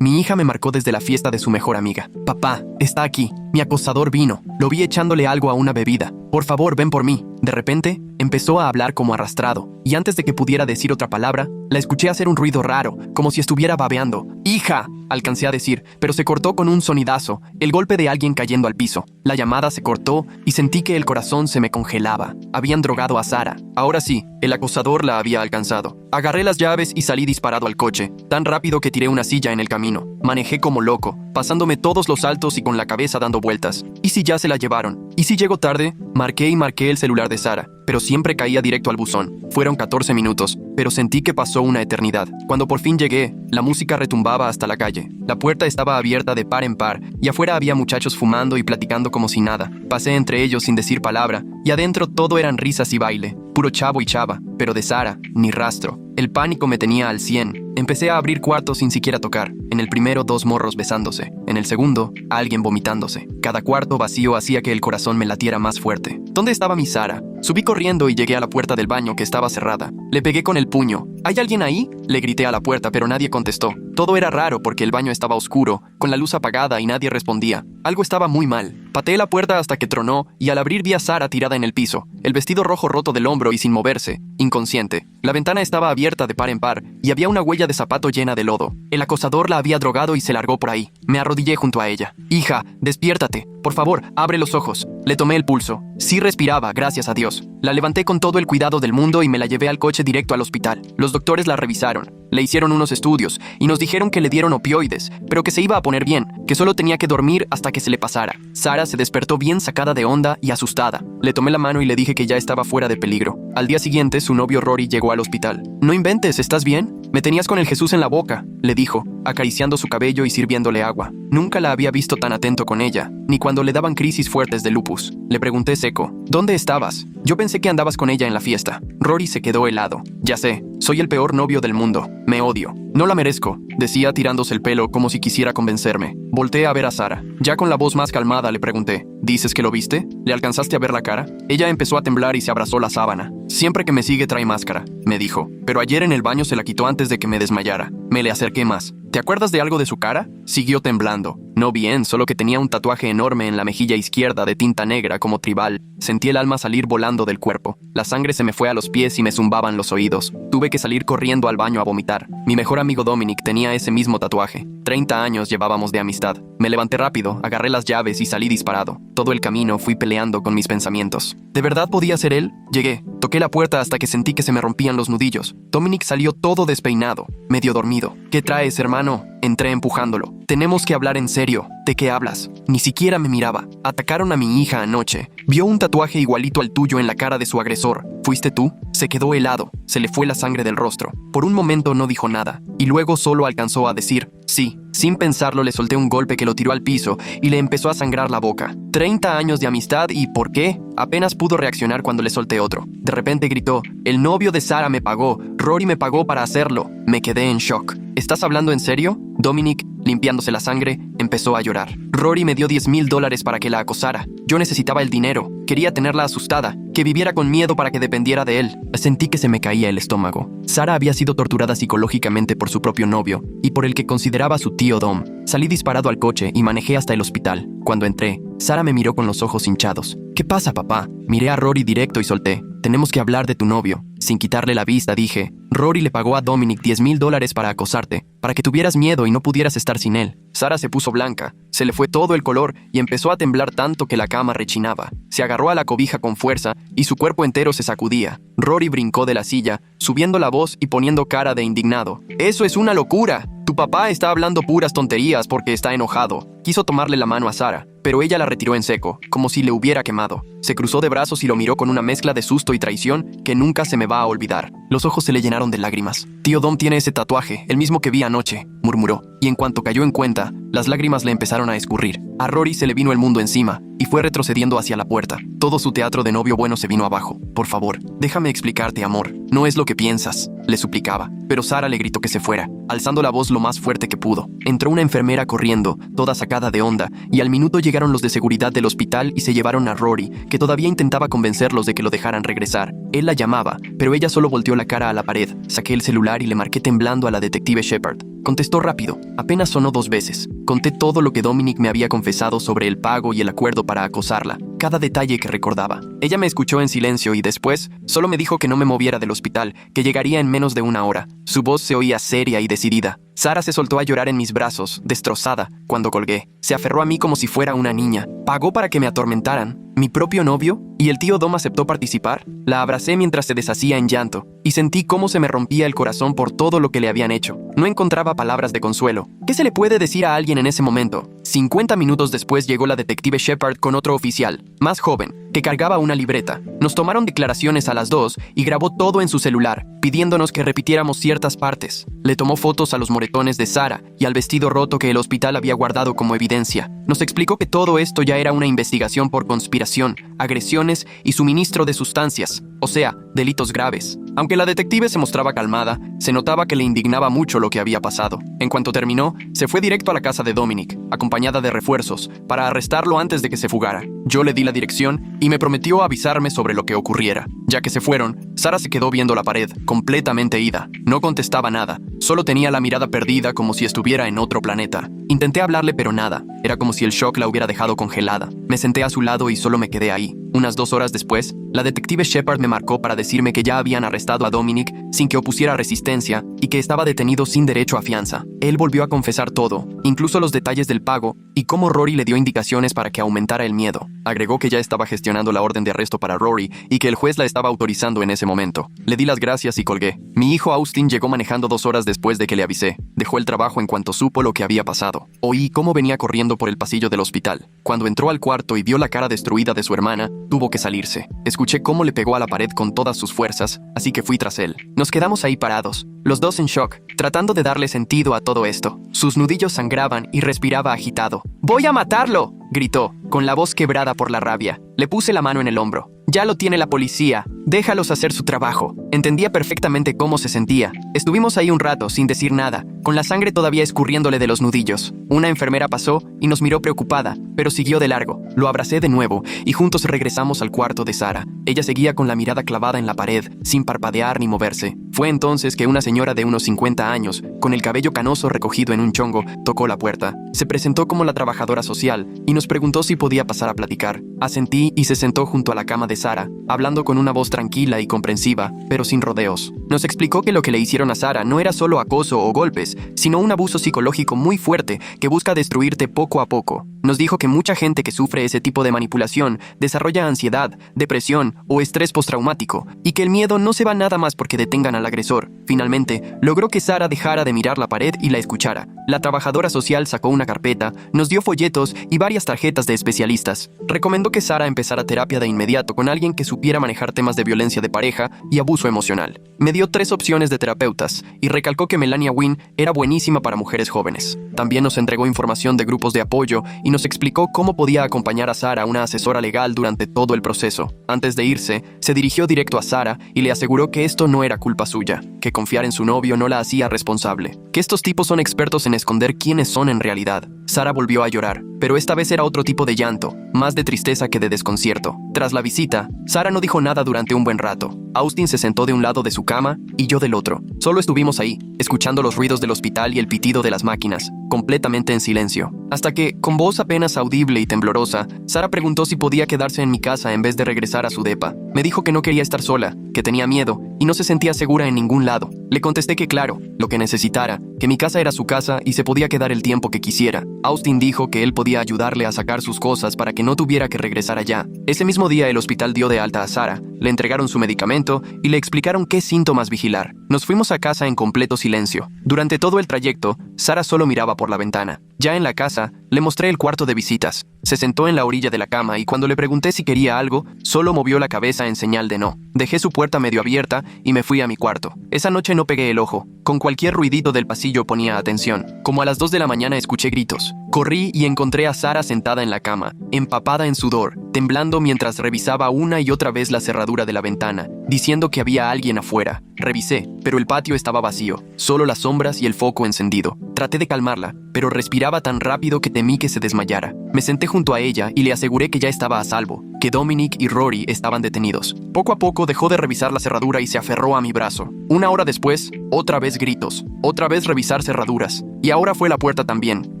Mi hija me marcó desde la fiesta de su mejor amiga. Papá, está aquí. Mi acosador vino. Lo vi echándole algo a una bebida. Por favor, ven por mí. De repente, empezó a hablar como arrastrado, y antes de que pudiera decir otra palabra, la escuché hacer un ruido raro, como si estuviera babeando. ¡Hija!, alcancé a decir, pero se cortó con un sonidazo, el golpe de alguien cayendo al piso. La llamada se cortó y sentí que el corazón se me congelaba. Habían drogado a Sara. Ahora sí, el acosador la había alcanzado. Agarré las llaves y salí disparado al coche, tan rápido que tiré una silla en el camino. Manejé como loco, pasándome todos los altos y con la cabeza dando vueltas. ¿Y si ya se la llevaron? ¿Y si llego tarde? Marqué el celular de Sara, pero siempre caía directo al buzón. Fueron 14 minutos, pero sentí que pasó una eternidad. Cuando por fin llegué, la música retumbaba hasta la calle. La puerta estaba abierta de par en par, y afuera había muchachos fumando y platicando como si nada. Pasé entre ellos sin decir palabra, y adentro todo eran risas y baile. Puro chavo y chava, pero de Sara, ni rastro. El pánico me tenía al 100. Empecé a abrir cuartos sin siquiera tocar. En el primero, 2 morros besándose. En el segundo, alguien vomitándose. Cada cuarto vacío hacía que el corazón me latiera más fuerte. ¿Dónde estaba mi Sara? Subí corriendo y llegué a la puerta del baño que estaba cerrada. Le pegué con el puño. ¿Hay alguien ahí?, le grité a la puerta, pero nadie contestó. Todo era raro porque el baño estaba oscuro, con la luz apagada y nadie respondía. Algo estaba muy mal. Pateé la puerta hasta que tronó y al abrir vi a Sara tirada en el piso, el vestido rojo roto del hombro y sin moverse, inconsciente. La ventana estaba abierta de par en par y había una huella de zapato llena de lodo. El acosador la había drogado y se largó por ahí. Me arrodillé junto a ella. Hija, despiértate. Por favor, abre los ojos. Le tomé el pulso. Sí respiraba, gracias a Dios. La levanté con todo el cuidado del mundo y me la llevé al coche directo al hospital. Los doctores la revisaron. Le hicieron unos estudios y nos dijeron que le dieron opioides, pero que se iba a poner bien, que solo tenía que dormir hasta que se le pasara. Sara se despertó bien sacada de onda y asustada. Le tomé la mano y le dije que ya estaba fuera de peligro. Al día siguiente, su novio Rory llegó al hospital. «No inventes, ¿estás bien? Me tenías con el Jesús en la boca», le dijo, acariciando su cabello y sirviéndole agua. Nunca la había visto tan atento con ella, ni cuando le daban crisis fuertes de lupus. Le pregunté seco, «¿Dónde estabas? Yo pensé que andabas con ella en la fiesta». Rory se quedó helado. «Ya sé, soy el peor novio del mundo. Me odio. No la merezco», decía tirándose el pelo como si quisiera convencerme. Volteé a ver a Sara. Ya con la voz más calmada le pregunté, «¿Dices que lo viste? ¿Le alcanzaste a ver la cara?» Ella empezó a temblar y se abrazó la sábana. «Siempre que me sigue trae máscara», me dijo, «pero ayer en el baño se la quitó antes de que me desmayara». Me le acerqué más. «¿Te acuerdas de algo de su cara?», siguió temblando. No bien, solo que tenía un tatuaje enorme en la mejilla izquierda de tinta negra como tribal. Sentí el alma salir volando del cuerpo. La sangre se me fue a los pies y me zumbaban los oídos. Tuve que salir corriendo al baño a vomitar. Mi mejor amigo Dominic tenía ese mismo tatuaje. 30 años llevábamos de amistad. Me levanté rápido, agarré las llaves y salí disparado. Todo el camino fui peleando con mis pensamientos. ¿De verdad podía ser él? Llegué. Toqué la puerta hasta que sentí que se me rompían los nudillos. Dominic salió todo despeinado, medio dormido. «¿Qué traes, hermano?», entré empujándolo. «Tenemos que hablar en serio». «¿De qué hablas?». Ni siquiera me miraba. «Atacaron a mi hija anoche. Vio un tatuaje igualito al tuyo en la cara de su agresor. ¿Fuiste tú?». Se quedó helado. Se le fue la sangre del rostro. Por un momento no dijo nada, y luego solo alcanzó a decir, «Sí». Sin pensarlo le solté un golpe que lo tiró al piso y le empezó a sangrar la boca. 30 años de amistad y ¿por qué? Apenas pudo reaccionar cuando le solté otro. De repente gritó, «El novio de Sara me pagó. Rory me pagó para hacerlo». Me quedé en shock. «¿Estás hablando en serio?». Dominic, limpiándose la sangre, empezó a llorar. «Rory me dio $10,000 para que la acosara. Yo necesitaba el dinero. Quería tenerla asustada, que viviera con miedo para que dependiera de él». Sentí que se me caía el estómago. Sara había sido torturada psicológicamente por su propio novio y por el que consideraba su tío Dom. Salí disparado al coche y manejé hasta el hospital. Cuando entré, Sara me miró con los ojos hinchados. «¿Qué pasa, papá?». Miré a Rory directo y solté, «Tenemos que hablar de tu novio». Sin quitarle la vista dije, «Rory le pagó a Dominic $10,000 para acosarte, para que tuvieras miedo y no pudieras estar sin él». Sara se puso blanca, se le fue todo el color y empezó a temblar tanto que la cama rechinaba. Se agarró a la cobija con fuerza y su cuerpo entero se sacudía. Rory brincó de la silla, subiendo la voz y poniendo cara de indignado. «¡Eso es una locura! Tu papá está hablando puras tonterías porque está enojado». Quiso tomarle la mano a Sara, pero ella la retiró en seco, como si le hubiera quemado. Se cruzó de brazos y lo miró con una mezcla de susto y traición que nunca se me va a olvidar. Los ojos se le llenaron de lágrimas. «Tío Dom tiene ese tatuaje, el mismo que vi anoche», murmuró, y en cuanto cayó en cuenta, las lágrimas le empezaron a escurrir. A Rory se le vino el mundo encima y fue retrocediendo hacia la puerta. Todo su teatro de novio bueno se vino abajo. Por favor, déjame explicarte, amor. No es lo que piensas, le suplicaba. Pero Sara le gritó que se fuera, alzando la voz lo más fuerte que pudo. Entró una enfermera corriendo, toda sacada de onda, y al minuto llegaron los de seguridad del hospital y se llevaron a Rory, que todavía intentaba convencerlos de que lo dejaran regresar. Él la llamaba, pero ella solo volteó la cara a la pared. Saqué el celular y le marqué temblando a la detective Shepard. Contestó rápido. Apenas sonó 2 veces. Conté todo lo que Dominic me había confesado sobre el pago y el acuerdo para acosarla. Cada detalle que recordaba. Ella me escuchó en silencio y después solo me dijo que no me moviera del hospital, que llegaría en menos de 1 hora. Su voz se oía seria y decidida. Sara se soltó a llorar en mis brazos, destrozada, cuando colgué. Se aferró a mí como si fuera una niña. ¿Pagó para que me atormentaran? ¿Mi propio novio? ¿Y el tío Dom aceptó participar? La abracé mientras se deshacía en llanto, y sentí cómo se me rompía el corazón por todo lo que le habían hecho. No encontraba palabras de consuelo. ¿Qué se le puede decir a alguien en ese momento? 50 minutos después llegó la detective Shepard con otro oficial, más joven, que cargaba una libreta. Nos tomaron declaraciones a las 2 y grabó todo en su celular, pidiéndonos que repitiéramos ciertas partes. Le tomó fotos a los moretones de Sara y al vestido roto que el hospital había guardado como evidencia. Nos explicó que todo esto ya era una investigación por conspiración, agresiones y suministro de sustancias, o sea, delitos graves. Aunque la detective se mostraba calmada, se notaba que le indignaba mucho lo que había pasado. En cuanto terminó, se fue directo a la casa de Dominic, acompañada de refuerzos, para arrestarlo antes de que se fugara. Yo le di la dirección y me prometió avisarme sobre lo que ocurriera. Ya que se fueron, Sara se quedó viendo la pared, completamente ida. No contestaba nada, solo tenía la mirada perdida como si estuviera en otro planeta. Intenté hablarle pero nada, era como si el shock la hubiera dejado congelada. Me senté a su lado y solo me quedé ahí. Unas 2 horas después, la detective Shepard me marcó para decirme que ya habían arrestado a Dominic sin que opusiera resistencia y que estaba detenido sin derecho a fianza. Él volvió a confesar todo, incluso los detalles del pago y cómo Rory le dio indicaciones para que aumentara el miedo. Agregó que ya estaba gestionando la orden de arresto para Rory y que el juez la estaba autorizando en ese momento. Le di las gracias y colgué. Mi hijo Austin llegó manejando 2 horas después de que le avisé. Dejó el trabajo en cuanto supo lo que había pasado. Oí cómo venía corriendo por el pasillo del hospital. Cuando entró al cuarto y vio la cara destruida de su hermana, tuvo que salirse. Escuché cómo le pegó a la pared con todas sus fuerzas, así que fui tras él. Nos quedamos ahí parados, los dos en shock, tratando de darle sentido a todo esto. Sus nudillos sangraban y respiraba agitado. ¡Voy a matarlo!, gritó, con la voz quebrada por la rabia. Le puse la mano en el hombro. Ya lo tiene la policía. Déjalos hacer su trabajo. Entendía perfectamente cómo se sentía. Estuvimos ahí un rato, sin decir nada, con la sangre todavía escurriéndole de los nudillos. Una enfermera pasó y nos miró preocupada, pero siguió de largo. Lo abracé de nuevo y juntos regresamos al cuarto de Sara. Ella seguía con la mirada clavada en la pared, sin parpadear ni moverse. Fue entonces que una señora de unos 50 años, con el cabello canoso recogido en un chongo, tocó la puerta. Se presentó como la trabajadora social y nos preguntó si podía pasar a platicar. Asentí y se sentó junto a la cama de Sara, hablando con una voz tranquila y comprensiva, pero sin rodeos. Nos explicó que lo que le hicieron a Sara no era solo acoso o golpes, sino un abuso psicológico muy fuerte que busca destruirte poco a poco. Nos dijo que mucha gente que sufre ese tipo de manipulación desarrolla ansiedad, depresión o estrés postraumático, y que el miedo no se va nada más porque detengan al agresor. Finalmente, logró que Sara dejara de mirar la pared y la escuchara. La trabajadora social sacó una carpeta, nos dio folletos y varias tarjetas de especialistas. Recomendó que Sara empezara terapia de inmediato con alguien que supiera manejar temas de violencia de pareja y abuso emocional. Me dio 3 opciones de terapeutas y recalcó que Melania Wynn era buenísima para mujeres jóvenes. También nos entregó información de grupos de apoyo y nos explicó cómo podía acompañar a Sara, una asesora legal, durante todo el proceso. Antes de irse, se dirigió directo a Sara y le aseguró que esto no era culpa suya, que confiar en su novio no la hacía responsable, que estos tipos son expertos en esconder quiénes son en realidad. Sara volvió a llorar, pero esta vez era otro tipo de llanto, más de tristeza que de desconcierto. Tras la visita, Sara no dijo nada durante un buen rato. Austin se sentó de un lado de su cama y yo del otro. Solo estuvimos ahí, escuchando los ruidos del hospital y el pitido de las máquinas, completamente en silencio. Hasta que, con voz apenas audible y temblorosa, Sara preguntó si podía quedarse en mi casa en vez de regresar a su depa. Me dijo que no quería estar sola, que tenía miedo y no se sentía segura en ningún lado. Le contesté que claro, lo que necesitara, que mi casa era su casa y se podía quedar el tiempo que quisiera. Austin dijo que él podía ayudarle a sacar sus cosas para que no tuviera que regresar allá. Ese mismo día el hospital dio de alta a Sara, le entregaron su medicamento y le explicaron qué síntomas vigilar. Nos fuimos a casa en completo silencio. Durante todo el trayecto, Sara solo miraba por la ventana. Ya en la casa, Le mostré el cuarto de visitas. Se sentó en la orilla de la cama y cuando le pregunté si quería algo, solo movió la cabeza en señal de no. Dejé su puerta medio abierta y me fui a mi cuarto. Esa noche no pegué el ojo. Con cualquier ruidito del pasillo ponía atención. Como a las 2 de la mañana escuché gritos. Corrí y encontré a Sara sentada en la cama, empapada en sudor, temblando mientras revisaba una y otra vez la cerradura de la ventana, diciendo que había alguien afuera. Revisé, pero el patio estaba vacío, solo las sombras y el foco encendido. Traté de calmarla, pero respiraba tan rápido que temí que se desmayara. Me senté junto a ella y le aseguré que ya estaba a salvo, que Dominic y Rory estaban detenidos. Poco a poco dejó de revisar la cerradura y se aferró a mi brazo. Una hora después, otra vez gritos, otra vez revisar cerraduras. Y ahora fue la puerta también.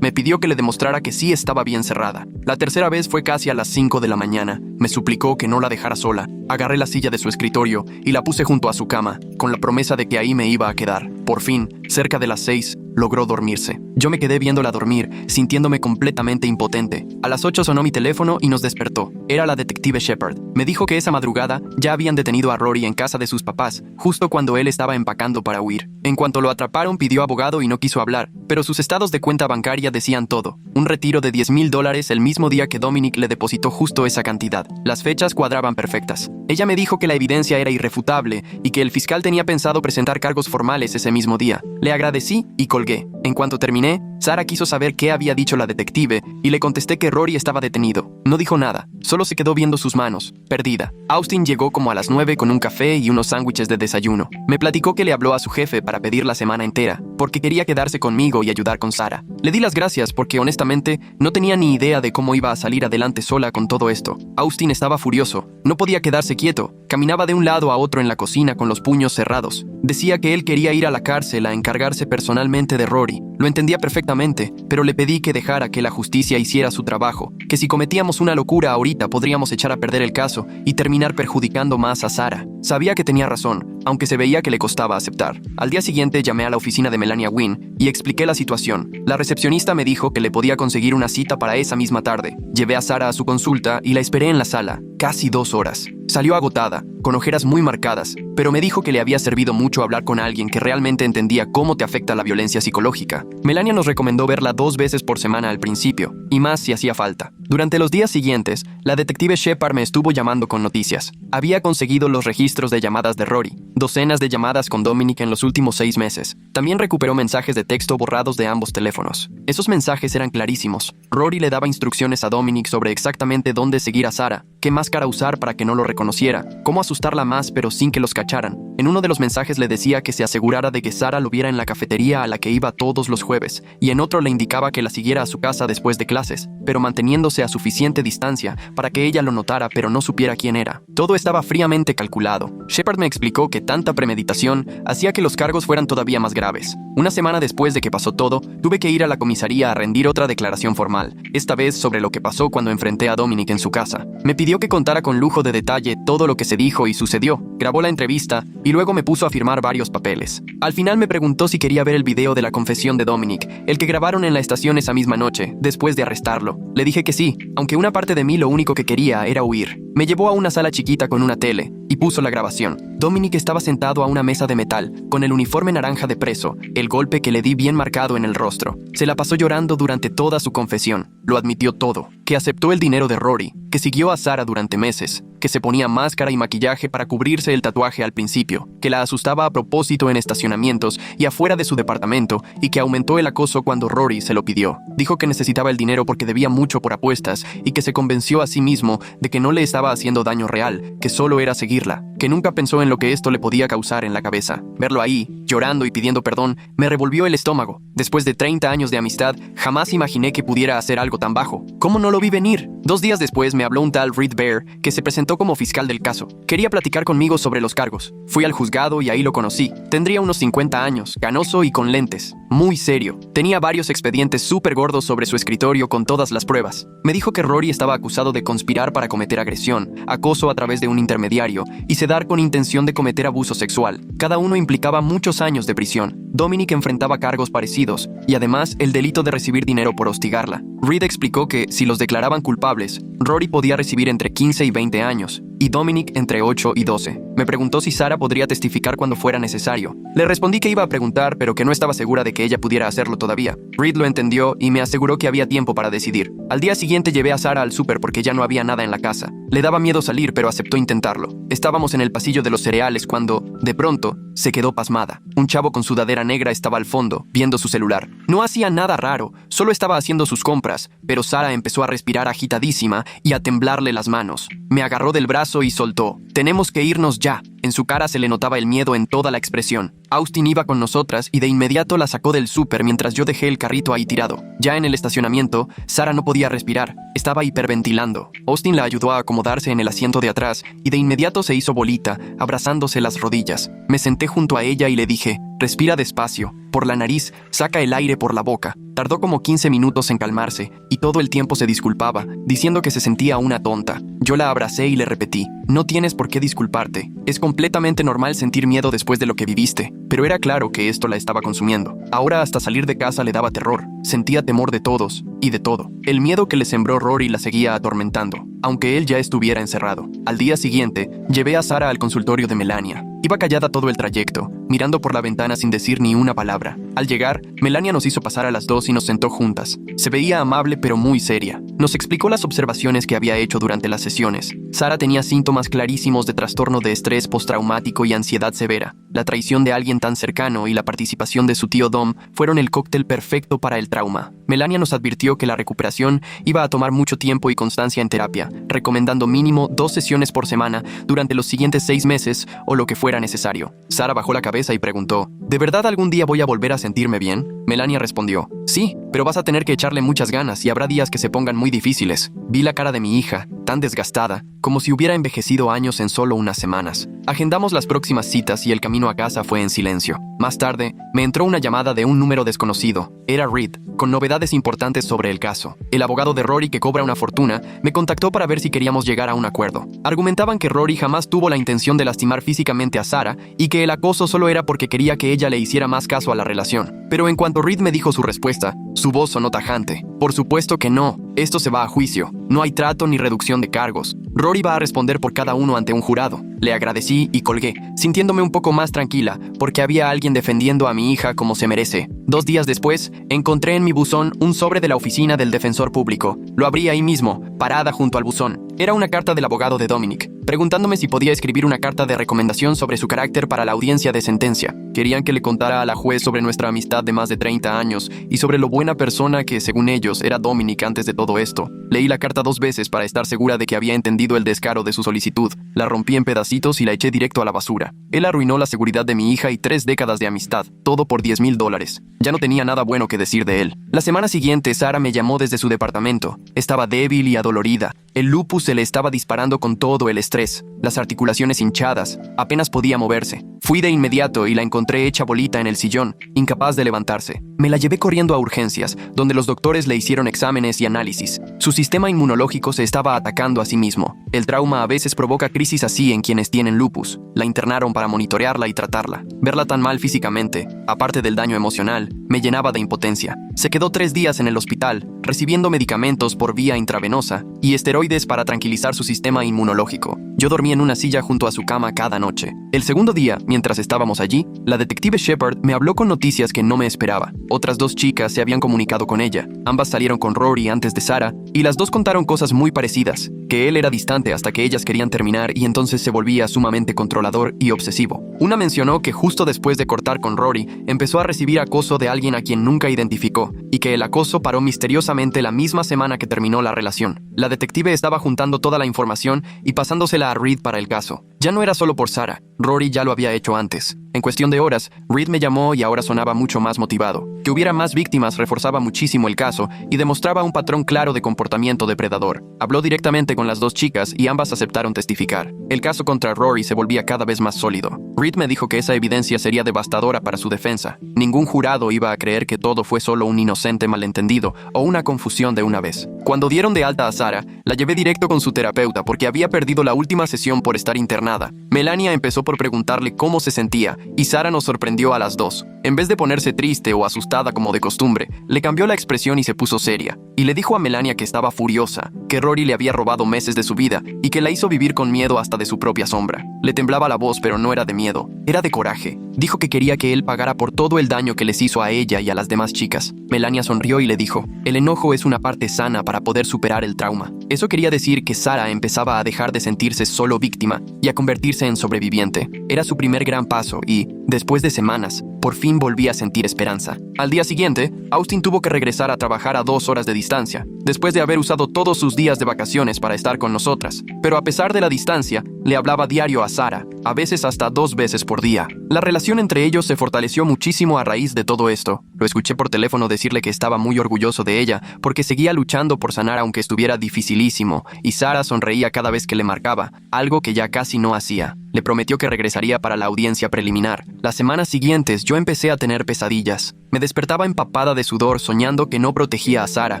Me pidió que le demostrara que sí estaba bien cerrada. La tercera vez fue casi a las 5 de la mañana. Me suplicó que no la dejara sola. Agarré la silla de su escritorio y la puse junto a su cama, con la promesa de que ahí me iba a quedar. Por fin, cerca de las 6, logró dormirse. Yo me quedé viéndola dormir, sintiéndome completamente impotente. A las 8 sonó mi teléfono y nos despertó. Era la detective Shepard. Me dijo que esa madrugada ya habían detenido a Rory en casa de sus papás, justo cuando él estaba empacando para huir. En cuanto lo atraparon, pidió abogado y no quiso hablar, pero sus estados de cuenta bancaria decían todo. Un retiro de $10,000 el mismo día que Dominic le depositó justo esa cantidad. Las fechas cuadraban perfectas. Ella me dijo que la evidencia era irrefutable y que el fiscal tenía pensado presentar cargos formales ese mismo día. Le agradecí y colgué. En cuanto terminé, Sara quiso saber qué había dicho la detective y le contesté que Rory estaba detenido. No dijo nada, solo se quedó viendo sus manos, perdida. Austin llegó como a las 9 con un café y unos sándwiches de desayuno. Me platicó que le habló a su jefe para pedir la semana entera, porque quería quedarse conmigo y ayudar con Sara. Le di las gracias porque honestamente no tenía ni idea de cómo iba a salir adelante sola con todo esto. Austin estaba furioso, no podía quedarse quieto, caminaba de un lado a otro en la cocina con los puños cerrados. Decía que él quería ir a la cárcel a encargarse personalmente de Rory. Lo entendía perfectamente, pero le pedí que dejara que la justicia hiciera su trabajo, que si cometíamos una locura ahorita podríamos echar a perder el caso y terminar perjudicando más a Sara. Sabía que tenía razón, aunque se veía que le costaba aceptar. Al día siguiente llamé a la oficina de Melania Wynne y expliqué la situación. La recepcionista me dijo que le podía conseguir una cita para esa misma tarde. Llevé a Sara a su consulta y la esperé en la sala, casi 2 horas. Salió agotada, con ojeras muy marcadas, pero me dijo que le había servido mucho hablar con alguien que realmente entendía cómo te afecta la violencia psicológica. Melania nos recomendó verla 2 veces por semana al principio, y más si hacía falta. Durante los días siguientes, la detective Shepard me estuvo llamando con noticias. Había conseguido los registros de llamadas de Rory, docenas de llamadas con Dominic en los últimos 6 meses. También recuperó mensajes de texto borrados de ambos teléfonos. Esos mensajes eran clarísimos. Rory le daba instrucciones a Dominic sobre exactamente dónde seguir a Sara, qué máscara usar para que no lo reconociera, cómo asustarla más pero sin que los cacharan. En uno de los mensajes le decía que se asegurara de que Sara lo viera en la cafetería a la que iba todos los jueves, y en otro le indicaba que la siguiera a su casa después de clases, pero manteniéndose a suficiente distancia para que ella lo notara pero no supiera quién era. Todo estaba fríamente calculado. Shepard me explicó que tanta premeditación hacía que los cargos fueran todavía más graves. Una semana después de que pasó todo, tuve que ir a la comisaría a rendir otra declaración formal, esta vez sobre lo que pasó cuando enfrenté a Dominic en su casa. Me pidió que contara con lujo de detalle todo lo que se dijo y sucedió. Grabó la entrevista y luego me puso a firmar varios papeles. Al final me preguntó si quería ver el video de la confesión de Dominic, el que grabaron en la estación esa misma noche, después de arrestarlo. Le dije que sí, aunque una parte de mí lo único que quería era huir. Me llevó a una sala chiquita con una tele y puso la grabación. Dominic estaba sentado a una mesa de metal, con el uniforme naranja de preso, el golpe que le di bien marcado en el rostro. Se la pasó llorando durante toda su confesión. Lo admitió todo, que aceptó el dinero de Rory, que siguió a Sara durante meses, que se ponía máscara y maquillaje para cubrirse el tatuaje al principio, que la asustaba a propósito en estacionamientos y afuera de su departamento y que aumentó el acoso cuando Rory se lo pidió. Dijo que necesitaba el dinero porque debía mucho por apuestas y que se convenció a sí mismo de que no le estaba haciendo daño real, que solo era seguirla, que nunca pensó en lo que esto le podía causar en la cabeza. Verlo ahí, llorando y pidiendo perdón, me revolvió el estómago. Después de 30 años de amistad, jamás imaginé que pudiera hacer algo tan bajo. ¿Cómo no lo vi venir? 2 días después me habló un tal Reed Bear, que se presentó como fiscal del caso. Quería platicar conmigo sobre los cargos. Fui al juzgado y ahí lo conocí. Tendría unos 50 años, canoso y con lentes. Muy serio. Tenía varios expedientes súper gordos sobre su escritorio con todas las pruebas. Me dijo que Rory estaba acusado de conspirar para cometer agresión, acoso a través de un intermediario y sedar con intención de cometer abuso sexual. Cada uno implicaba muchos años de prisión. Dominic enfrentaba cargos parecidos y además el delito de recibir dinero por hostigarla. Reed explicó que, si los declaraban culpables, Rory podía recibir entre 15 y 20 años, y Dominic entre 8 y 12. Me preguntó si Sarah podría testificar cuando fuera necesario. Le respondí que iba a preguntar, pero que no estaba segura de que ella pudiera hacerlo todavía. Reed lo entendió y me aseguró que había tiempo para decidir. Al día siguiente llevé a Sarah al súper porque ya no había nada en la casa. Le daba miedo salir, pero aceptó intentarlo. Estábamos en el pasillo de los cereales cuando, de pronto, se quedó pasmada. Un chavo con sudadera negra estaba al fondo, viendo su celular. No hacía nada raro, solo estaba haciendo sus compras, pero Sarah empezó a respirar agitadísima y a temblarle las manos. Me agarró del brazo y soltó. «Tenemos que irnos ya». En su cara se le notaba el miedo en toda la expresión. Austin iba con nosotras y de inmediato la sacó del súper mientras yo dejé el carrito ahí tirado. Ya en el estacionamiento, Sarah no podía respirar. Estaba hiperventilando. Austin la ayudó a acomodarse en el asiento de atrás y de inmediato se hizo bolita, abrazándose las rodillas. Me senté junto a ella y le dije, «Respira despacio. Por la nariz, saca el aire por la boca». Tardó como 15 minutos en calmarse y todo el tiempo se disculpaba, diciendo que se sentía una tonta. Yo la abracé y le repetí, «No tienes por qué disculparte. Es completamente normal sentir miedo después de lo que viviste». Pero era claro que esto la estaba consumiendo. Ahora hasta salir de casa le daba terror. Sentía temor de todos y de todo. El miedo que le sembró Rory la seguía atormentando, aunque él ya estuviera encerrado. Al día siguiente, llevé a Sarah al consultorio de Melania. Iba callada todo el trayecto, mirando por la ventana sin decir ni una palabra. Al llegar, Melania nos hizo pasar a las dos y nos sentó juntas. Se veía amable pero muy seria. Nos explicó las observaciones que había hecho durante las sesiones. Sarah tenía síntomas clarísimos de trastorno de estrés postraumático y ansiedad severa. La traición de alguien tan cercano y la participación de su tío Dom fueron el cóctel perfecto para el trauma. Melania nos advirtió que la recuperación iba a tomar mucho tiempo y constancia en terapia, recomendando mínimo 2 sesiones por semana durante los siguientes 6 meses o lo que fuera necesario. Sarah bajó la cabeza y preguntó, ¿de verdad algún día voy a volver a sentirme bien? Melania respondió, sí, pero vas a tener que echarle muchas ganas y habrá días que se pongan muy difíciles. Vi la cara de mi hija, tan desgastada, como si hubiera envejecido años en solo unas semanas. Agendamos las próximas citas y el camino a casa fue en silencio. Más tarde, me entró una llamada de un número desconocido. Era Reed, con novedades importantes sobre el caso. El abogado de Rory, que cobra una fortuna, me contactó para ver si queríamos llegar a un acuerdo. Argumentaban que Rory jamás tuvo la intención de lastimar físicamente a Sarah y que el acoso solo era porque quería que ella le hiciera más caso a la relación. Pero en cuanto Reed me dijo su respuesta, su voz sonó tajante. Por supuesto que no. Esto se va a juicio. No hay trato ni reducción de cargos. Rory va a responder por cada uno ante un jurado. Le agradecí y colgué, sintiéndome un poco más tranquila, porque había alguien defendiendo a mi hija como se merece. 2 días después, encontré en mi buzón un sobre de la oficina del defensor público. Lo abrí ahí mismo, parada junto al buzón. Era una carta del abogado de Dominic, preguntándome si podía escribir una carta de recomendación sobre su carácter para la audiencia de sentencia. Querían que le contara a la juez sobre nuestra amistad de más de 30 años y sobre lo buena persona que, según ellos, era Dominic antes de todo esto. Leí la carta 2 veces para estar segura de que había entendido el descaro de su solicitud. La rompí en pedacitos y la eché directo a la basura. Él arruinó la seguridad de mi hija y 3 décadas de amistad, todo por $10,000. Ya no tenía nada bueno que decir de él. La semana siguiente, Sarah me llamó desde su departamento. Estaba débil y adolorida. El lupus se le estaba disparando con todo el estrés. Las articulaciones hinchadas. Apenas podía moverse. Fui de inmediato y la encontré hecha bolita en el sillón, incapaz de levantarse. Me la llevé corriendo a urgencias, donde los doctores le hicieron exámenes y análisis. Su sistema inmunológico se estaba atacando a sí mismo. El trauma a veces provoca crisis así en quienes tienen lupus. La internaron para monitorearla y tratarla. Verla tan mal físicamente, aparte del daño emocional, me llenaba de impotencia. Se quedó 3 días en el hospital, recibiendo medicamentos por vía intravenosa y esteroides para tranquilizar su sistema inmunológico. Yo dormí en una silla junto a su cama cada noche. El segundo día, mientras estábamos allí, la detective Shepard me habló con noticias que no me esperaba. Otras 2 chicas se habían comunicado con ella. Ambas salieron con Rory antes de Sarah, y las 2 contaron cosas muy parecidas. Que él era distante hasta que ellas querían terminar y entonces se volvía sumamente controlador y obsesivo. Una mencionó que justo después de cortar con Rory, empezó a recibir acoso de alguien a quien nunca identificó, y que el acoso paró misteriosamente la misma semana que terminó la relación. La detective estaba juntando toda la información y pasándosela a Reed para el caso. Ya no era solo por Sarah, Rory ya lo había hecho antes. En cuestión de horas, Reed me llamó y ahora sonaba mucho más motivado. Que hubiera más víctimas reforzaba muchísimo el caso y demostraba un patrón claro de comportamiento depredador. Habló directamente con las 2 chicas y ambas aceptaron testificar. El caso contra Rory se volvía cada vez más sólido. Reed me dijo que esa evidencia sería devastadora para su defensa. Ningún jurado iba a creer que todo fue solo un inocente malentendido o una confusión de una vez. Cuando dieron de alta a Sarah, la llevé directo con su terapeuta porque había perdido la última sesión por estar internada. Melania empezó por preguntarle cómo se sentía y Sara nos sorprendió a las dos. En vez de ponerse triste o asustada como de costumbre, le cambió la expresión y se puso seria. Y le dijo a Melania que estaba furiosa, que Rory le había robado meses de su vida y que la hizo vivir con miedo hasta de su propia sombra. Le temblaba la voz, pero no era de miedo, era de coraje. Dijo que quería que él pagara por todo el daño que les hizo a ella y a las demás chicas. Melania sonrió y le dijo, el enojo es una parte sana para poder superar el trauma. Eso quería decir que Sara empezaba a dejar de sentirse solo víctima y a convertirse en sobreviviente. Era su primer gran paso y, después de semanas, por fin volvía a sentir esperanza. Al día siguiente, Austin tuvo que regresar a trabajar a 2 horas de distancia, después de haber usado todos sus días de vacaciones para estar con nosotras. Pero a pesar de la distancia, le hablaba diario a Sara, a veces hasta 2 veces por día. La relación entre ellos se fortaleció muchísimo a raíz de todo esto. Lo escuché por teléfono decirle que estaba muy orgulloso de ella, porque seguía luchando por sanar aunque estuviera dificilísimo, y Sara sonreía cada vez que le marcaba, algo que ya casi no hacía. Le prometió que regresaría para la audiencia preliminar. Las semanas siguientes yo empecé a tener pesadillas. Me despertaba empapada de sudor soñando que no protegía a Sara,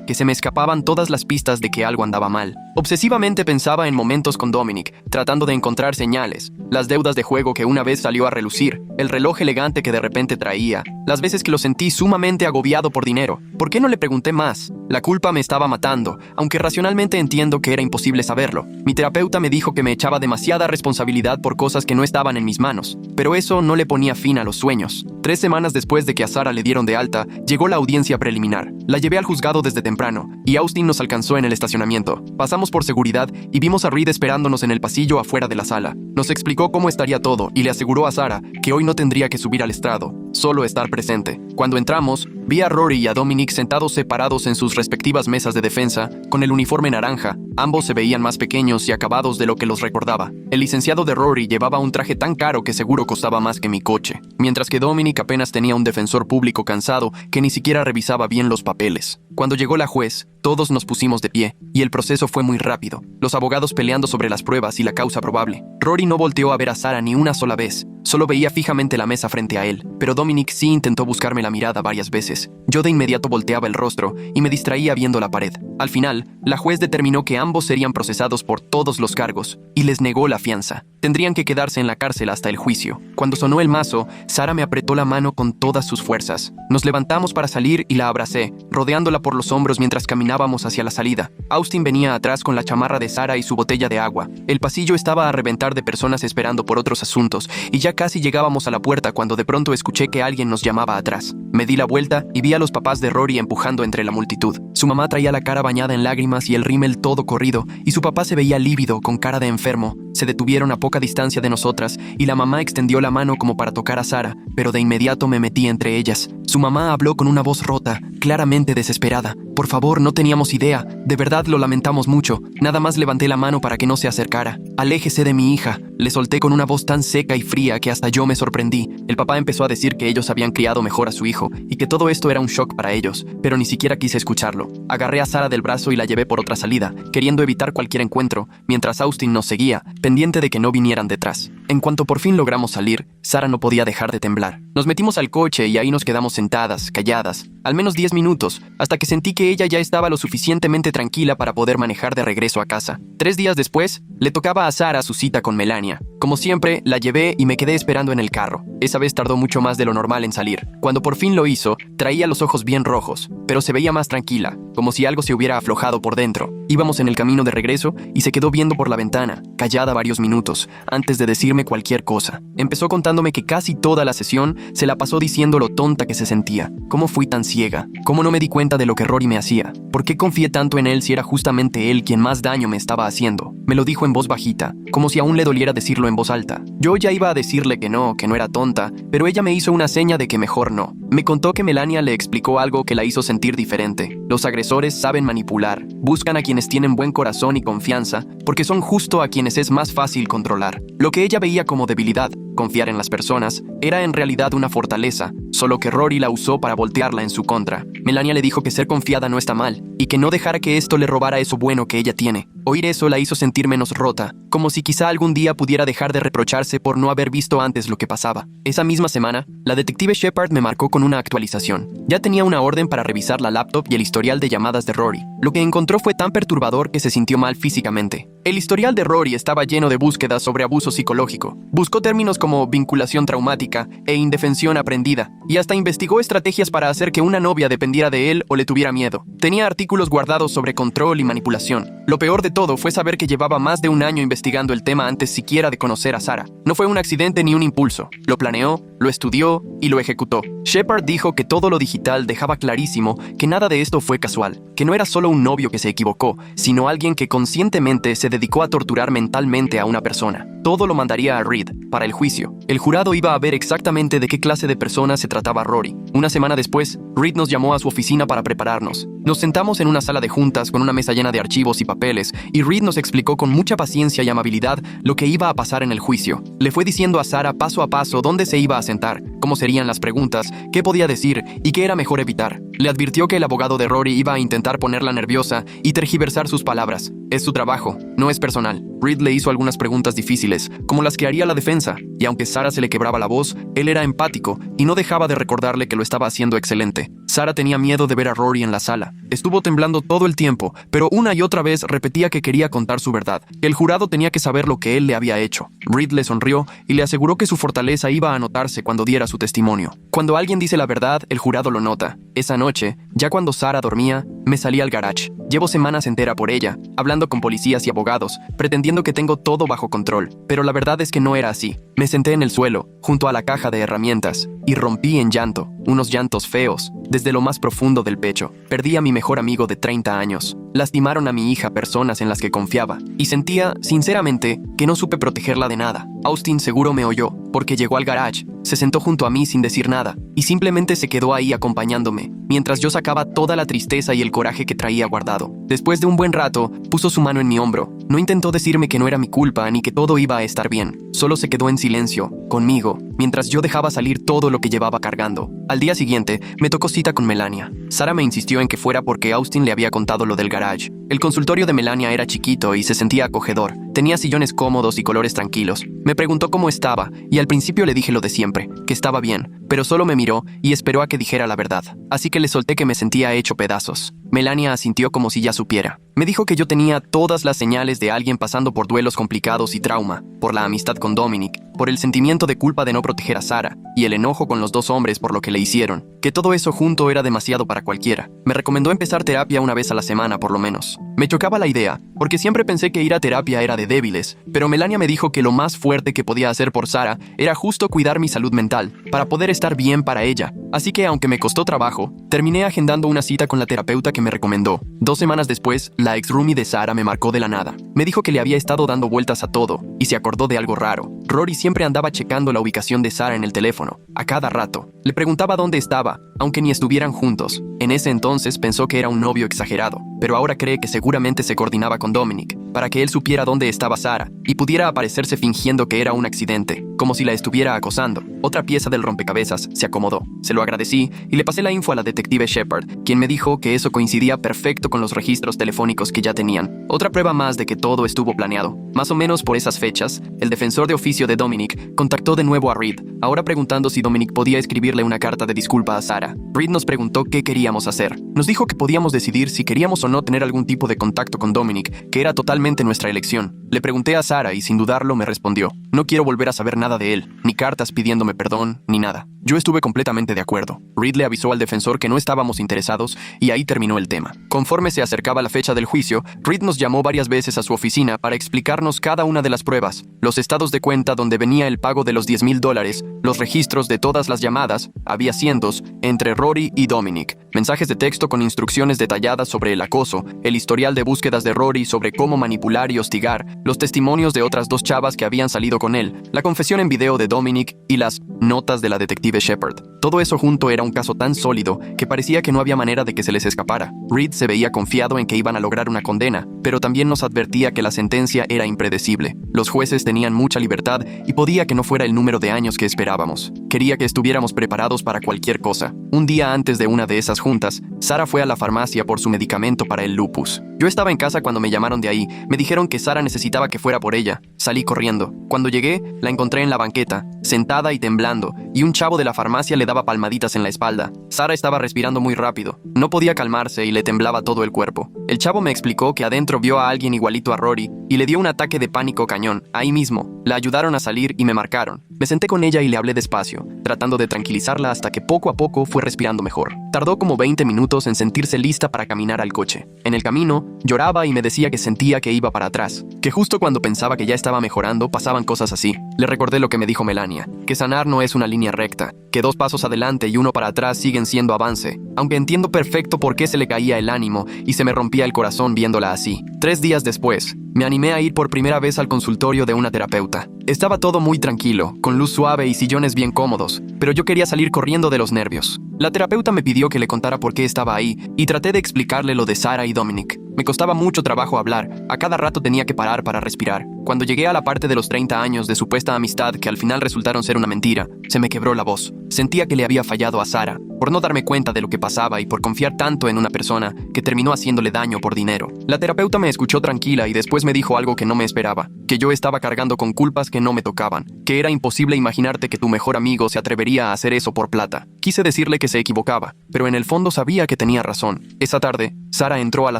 que se me escapaban todas las pistas de que algo andaba mal. Obsesivamente pensaba en momentos con Dominic, tratando de encontrar señales, las deudas de juego que una vez salió a relucir, el reloj elegante que de repente traía, las veces que lo sentí sumamente agobiado por dinero. ¿Por qué no le pregunté más? La culpa me estaba matando, aunque racionalmente entiendo que era imposible saberlo. Mi terapeuta me dijo que me echaba demasiada responsabilidad por cosas que no estaban en mis manos, pero eso no le ponía fin a los sueños. 3 semanas después de que a Sara le dieron de alta, llegó la audiencia preliminar. La llevé al juzgado desde temprano, y Austin nos alcanzó en el estacionamiento. Pasamos por seguridad y vimos a Reed esperándonos en el pasillo afuera de la sala. Nos explicó cómo estaría todo y le aseguró a Sara que hoy no tendría que subir al estrado, solo estar presente. Cuando entramos, vi a Rory y a Dominic sentados separados en sus respectivas mesas de defensa, con el uniforme naranja. Ambos se veían más pequeños y acabados de lo que los recordaba. El licenciado de Rory llevaba un traje tan caro que seguro costaba más que mi coche, mientras que Dominic apenas tenía un defensor público cansado que ni siquiera revisaba bien los papeles. Cuando llegó la juez, todos nos pusimos de pie, y el proceso fue muy rápido, los abogados peleando sobre las pruebas y la causa probable. Rory no volteó a ver a Sara ni una sola vez, solo veía fijamente la mesa frente a él, pero Dominic sí intentó buscarme la mirada varias veces. Yo de inmediato volteaba el rostro y me distraía viendo la pared. Al final, la juez determinó que ambos serían procesados por todos los cargos y les negó la fianza. Tendrían que quedarse en la cárcel hasta el juicio. Cuando sonó el mazo, Sara me apretó la mano con todas sus fuerzas. Nos levantamos para salir y la abracé, rodeándola por los hombros mientras caminábamos hacia la salida. Austin venía atrás con la chamarra de Sara y su botella de agua. El pasillo estaba a reventar de personas esperando por otros asuntos, y ya casi llegábamos a la puerta cuando de pronto escuché que alguien nos llamaba atrás. Me di la vuelta y vi a los papás de Rory empujando entre la multitud. Su mamá traía la cara bañada en lágrimas y el rímel todo corrido, y su papá se veía lívido, con cara de enfermo. Se detuvieron a poca distancia de nosotras, y la mamá extendió la mano como para tocar a Sara, pero de inmediato me metí entre ellas. Su mamá habló con una voz rota, claramente desesperada. Por favor, no teníamos idea. De verdad lo lamentamos mucho. Nada más levanté la mano para que no se acercara. Aléjese de mi hija. Le solté con una voz tan seca y fría que hasta yo me sorprendí. El papá empezó a decir que ellos habían criado mejor a su hijo y que todo esto era un shock para ellos, pero ni siquiera quise escucharlo. Agarré a Sara del brazo y la llevé por otra salida, queriendo evitar cualquier encuentro, mientras Austin nos seguía, pendiente de que no vinieran detrás. En cuanto por fin logramos salir, Sara no podía dejar de temblar. Nos metimos al coche y ahí nos quedamos sentadas, calladas, al menos 10 minutos, hasta que sentí que ella ya estaba lo suficientemente tranquila para poder manejar de regreso a casa. 3 días después, le tocaba a Sara su cita con Melania. Como siempre, la llevé y me quedé esperando en el carro. Esa vez tardó mucho más de lo normal en salir. Cuando por fin lo hizo, traía los ojos bien rojos, pero se veía más tranquila, como si algo se hubiera aflojado por dentro. Íbamos en el camino de regreso y se quedó viendo por la ventana, callada varios minutos, antes de decirme cualquier cosa. Empezó contándome que casi toda la sesión se la pasó diciendo lo tonta que se sentía. ¿Cómo fui tan ciega? ¿Cómo no me di cuenta de lo que Rory me hacía? ¿Por qué confié tanto en él si era justamente él quien más daño me estaba haciendo? Me lo dijo en voz bajita, como si aún le doliera decirlo en voz alta. Yo ya iba a decirle que no era tonta, pero ella me hizo una seña de que mejor no. Me contó que Melania le explicó algo que la hizo sentir diferente. Los agresores saben manipular, buscan a quienes tienen buen corazón y confianza, porque son justo a quienes es más fácil controlar. Lo que ella veía como debilidad, confiar en las personas, era en realidad una fortaleza, solo que Rory la usó para voltearla en su contra. Melania le dijo que ser confiada no está mal, y que no dejara que esto le robara eso bueno que ella tiene. Oír eso la hizo sentir menos rota, como si quizá algún día pudiera dejar de reprocharse por no haber visto antes lo que pasaba. Esa misma semana, la detective Shepard me marcó con una actualización. Ya tenía una orden para revisar la laptop y el historial de llamadas de Rory. Lo que encontró fue tan perturbador que se sintió mal físicamente. El historial de Rory estaba lleno de búsquedas sobre abuso psicológico. Buscó términos como vinculación traumática e indefensión aprendida, y hasta investigó estrategias para hacer que una novia dependiera de él o le tuviera miedo. Tenía artículos guardados sobre control y manipulación. Lo peor de todo fue saber que llevaba más de un año investigando el tema antes siquiera de conocer a Sarah. No fue un accidente ni un impulso. Lo planeó, lo estudió y lo ejecutó. Shepard dijo que todo lo digital dejaba clarísimo que nada de esto fue casual, que no era solo un novio que se equivocó, sino alguien que conscientemente se dedicó a torturar mentalmente a una persona. Todo lo mandaría a Reed para el juicio. El jurado iba a ver exactamente de qué clase de persona se trataba Rory. Una semana después, Reed nos llamó a su oficina para prepararnos. Nos sentamos en una sala de juntas con una mesa llena de archivos y papeles, y Reed nos explicó con mucha paciencia y amabilidad lo que iba a pasar en el juicio. Le fue diciendo a Sarah paso a paso dónde se iba a sentar, cómo serían las preguntas, qué podía decir y qué era mejor evitar. Le advirtió que el abogado de Rory iba a intentar ponerla nerviosa y tergiversar sus palabras. Es su trabajo, no es personal. Reed le hizo algunas preguntas difíciles, como las que haría la defensa, y aunque Sarah se le quebraba la voz, él era empático y no dejaba de recordarle que lo estaba haciendo excelente. Sarah tenía miedo de ver a Rory en la sala. Estuvo temblando todo el tiempo, pero una y otra vez repetía que quería contar su verdad. El jurado tenía que saber lo que él le había hecho. Reed le sonrió y le aseguró que su fortaleza iba a notarse cuando diera su testimonio. Cuando alguien dice la verdad, el jurado lo nota. Esa noche, ya cuando Sarah dormía, me salí al garage. Llevo semanas entera por ella, hablando con policías y abogados, pretendiendo que tengo todo bajo control, pero la verdad es que no era así. Me senté en el suelo, junto a la caja de herramientas, y rompí en llanto, unos llantos feos, desde lo más profundo del pecho. Perdí a mi mejor amigo de 30 años. Lastimaron a mi hija personas en las que confiaba, y sentía, sinceramente, que no supe protegerla de nada. Austin seguro me oyó, porque llegó al garage, se sentó junto a mí sin decir nada, y simplemente se quedó ahí acompañándome, mientras yo sacaba toda la tristeza y el coraje que traía guardado. Después de un buen rato, puso su mano en mi hombro. No intentó decirme que no era mi culpa ni que todo iba a estar bien. Solo se quedó en silencio, conmigo, mientras yo dejaba salir todo lo que llevaba cargando. Al día siguiente, me tocó cita con Melania. Sarah me insistió en que fuera porque Austin le había contado lo del garage. El consultorio de Melania era chiquito y se sentía acogedor. Tenía sillones cómodos y colores tranquilos. Me preguntó cómo estaba, y al principio le dije lo de siempre, que estaba bien, pero solo me miró y esperó a que dijera la verdad. Así que le solté que me sentía hecho pedazos. Melania asintió como si ya supiera. Me dijo que yo tenía todas las señales de alguien pasando por duelos complicados y trauma, por la amistad con Dominic, por el sentimiento de culpa de no proteger a Sarah, y el enojo con los dos hombres por lo que le hicieron, que todo eso junto era demasiado para cualquiera. Me recomendó empezar terapia una vez a la semana por lo menos. Me chocaba la idea, porque siempre pensé que ir a terapia era de débiles, pero Melania me dijo que lo más fuerte que podía hacer por Sarah era justo cuidar mi salud mental, para poder estar bien para ella. Así que aunque me costó trabajo, terminé agendando una cita con la terapeuta que me recomendó. 2 semanas después, la ex roomie de Sarah me marcó de la nada. Me dijo que le había estado dando vueltas a todo, y se acordó de algo raro. Rory siempre andaba checando la ubicación de Sarah en el teléfono, a cada rato. Le preguntaba dónde estaba, aunque ni estuvieran juntos. En ese entonces pensó que era un novio exagerado, pero ahora cree que seguramente se coordinaba con Dominic, para que él supiera dónde estaba Sarah, y pudiera aparecerse fingiendo que era un accidente, como si la estuviera acosando. Otra pieza del rompecabezas se acomodó. Se lo agradecí y le pasé la info a la detective Shepard, quien me dijo que eso coincidía perfecto con los registros telefónicos que ya tenían. Otra prueba más de que todo estuvo planeado. Más o menos por esas fechas, el defensor de oficio de Dominic contactó de nuevo a Reed, ahora preguntando si Dominic podía escribirle una carta de disculpa a Sarah. Reed nos preguntó qué queríamos hacer. Nos dijo que podíamos decidir si queríamos o no tener algún tipo de contacto con Dominic, que era totalmente nuestra elección. Le pregunté a Sarah y sin dudarlo me respondió: no quiero volver a saber nada de él, ni cartas pidiéndome perdón, ni nada. Yo estuve completamente de acuerdo. Reed le avisó al defensor que no estábamos interesados y ahí terminó el tema. Conforme se acercaba la fecha del juicio, Reed nos llamó varias veces a su oficina para explicarnos cada una de las pruebas, los estados de cuenta donde venía el pago de los $10,000, los registros de todas las llamadas, había cientos, entre Rory y Dominic, mensajes de texto con instrucciones detalladas sobre el acoso, el historial de búsquedas de Rory sobre cómo manipular y hostigar, los testimonios de otras 2 chavas que habían salido con él, la confesión en video de Dominic y las notas de la detective Shepard. Todo eso junto era un caso tan sólido que parecía que no había manera de que se les escapara. Reed se veía confiado en que iban a lograr una condena, pero también nos advertía que la sentencia era impredecible. Los jueces tenían mucha libertad y podía que no fuera el número de años que esperábamos. Quería que estuviéramos preparados para cualquier cosa. Un día antes de una de esas juntas, Sara fue a la farmacia por su medicamento para el lupus. Yo estaba en casa cuando me llamaron de ahí. Me dijeron que Sara necesitaba que fuera por ella. Salí corriendo. Cuando llegué, la encontré en la banqueta, sentada y temblando, y un chavo de la farmacia le daba palmaditas en la espalda. Sara estaba respirando muy rápido. No podía calmarse y le temblaba todo el cuerpo. El chavo me explicó que adentro vio a alguien igualito a Rory y le dio un ataque de pánico cañón. Ahí mismo. La ayudaron a salir y me marcaron. Me senté con ella y le hablé despacio, tratando de tranquilizarla hasta que poco a poco fue respirando mejor. Tardó como 20 minutos en sentirse lista para caminar al coche. En el camino, lloraba y me decía que sentía que iba para atrás, que justo cuando pensaba que ya estaba mejorando pasaban cosas así. Le recordé lo que me dijo Melania, que sanar no es una línea recta, que 2 pasos adelante y 1 para atrás siguen siendo avance, aunque entiendo perfecto por qué se le caía el ánimo y se me rompía el corazón viéndola así. 3 días después, me animé a ir por primera vez al consultorio de una terapeuta. Estaba todo muy tranquilo, con luz suave y sillones bien cómodos, pero yo quería salir corriendo de los nervios. La terapeuta me pidió que le contara por qué estaba ahí y traté de explicarle lo de Sara y Dominic. Me costaba mucho trabajo hablar, a cada rato tenía que parar para respirar. Cuando llegué a la parte de los 30 años de supuesta amistad que al final resultaron ser una mentira, se me quebró la voz. Sentía que le había fallado a Sara, por no darme cuenta de lo que pasaba y por confiar tanto en una persona que terminó haciéndole daño por dinero. La terapeuta me escuchó tranquila y después me dijo algo que no me esperaba, que yo estaba cargando con culpas que no me tocaban, que era imposible imaginarte que tu mejor amigo se atrevería a hacer eso por plata. Quise decirle que se equivocaba, pero en el fondo sabía que tenía razón. Esa tarde, Sara entró a la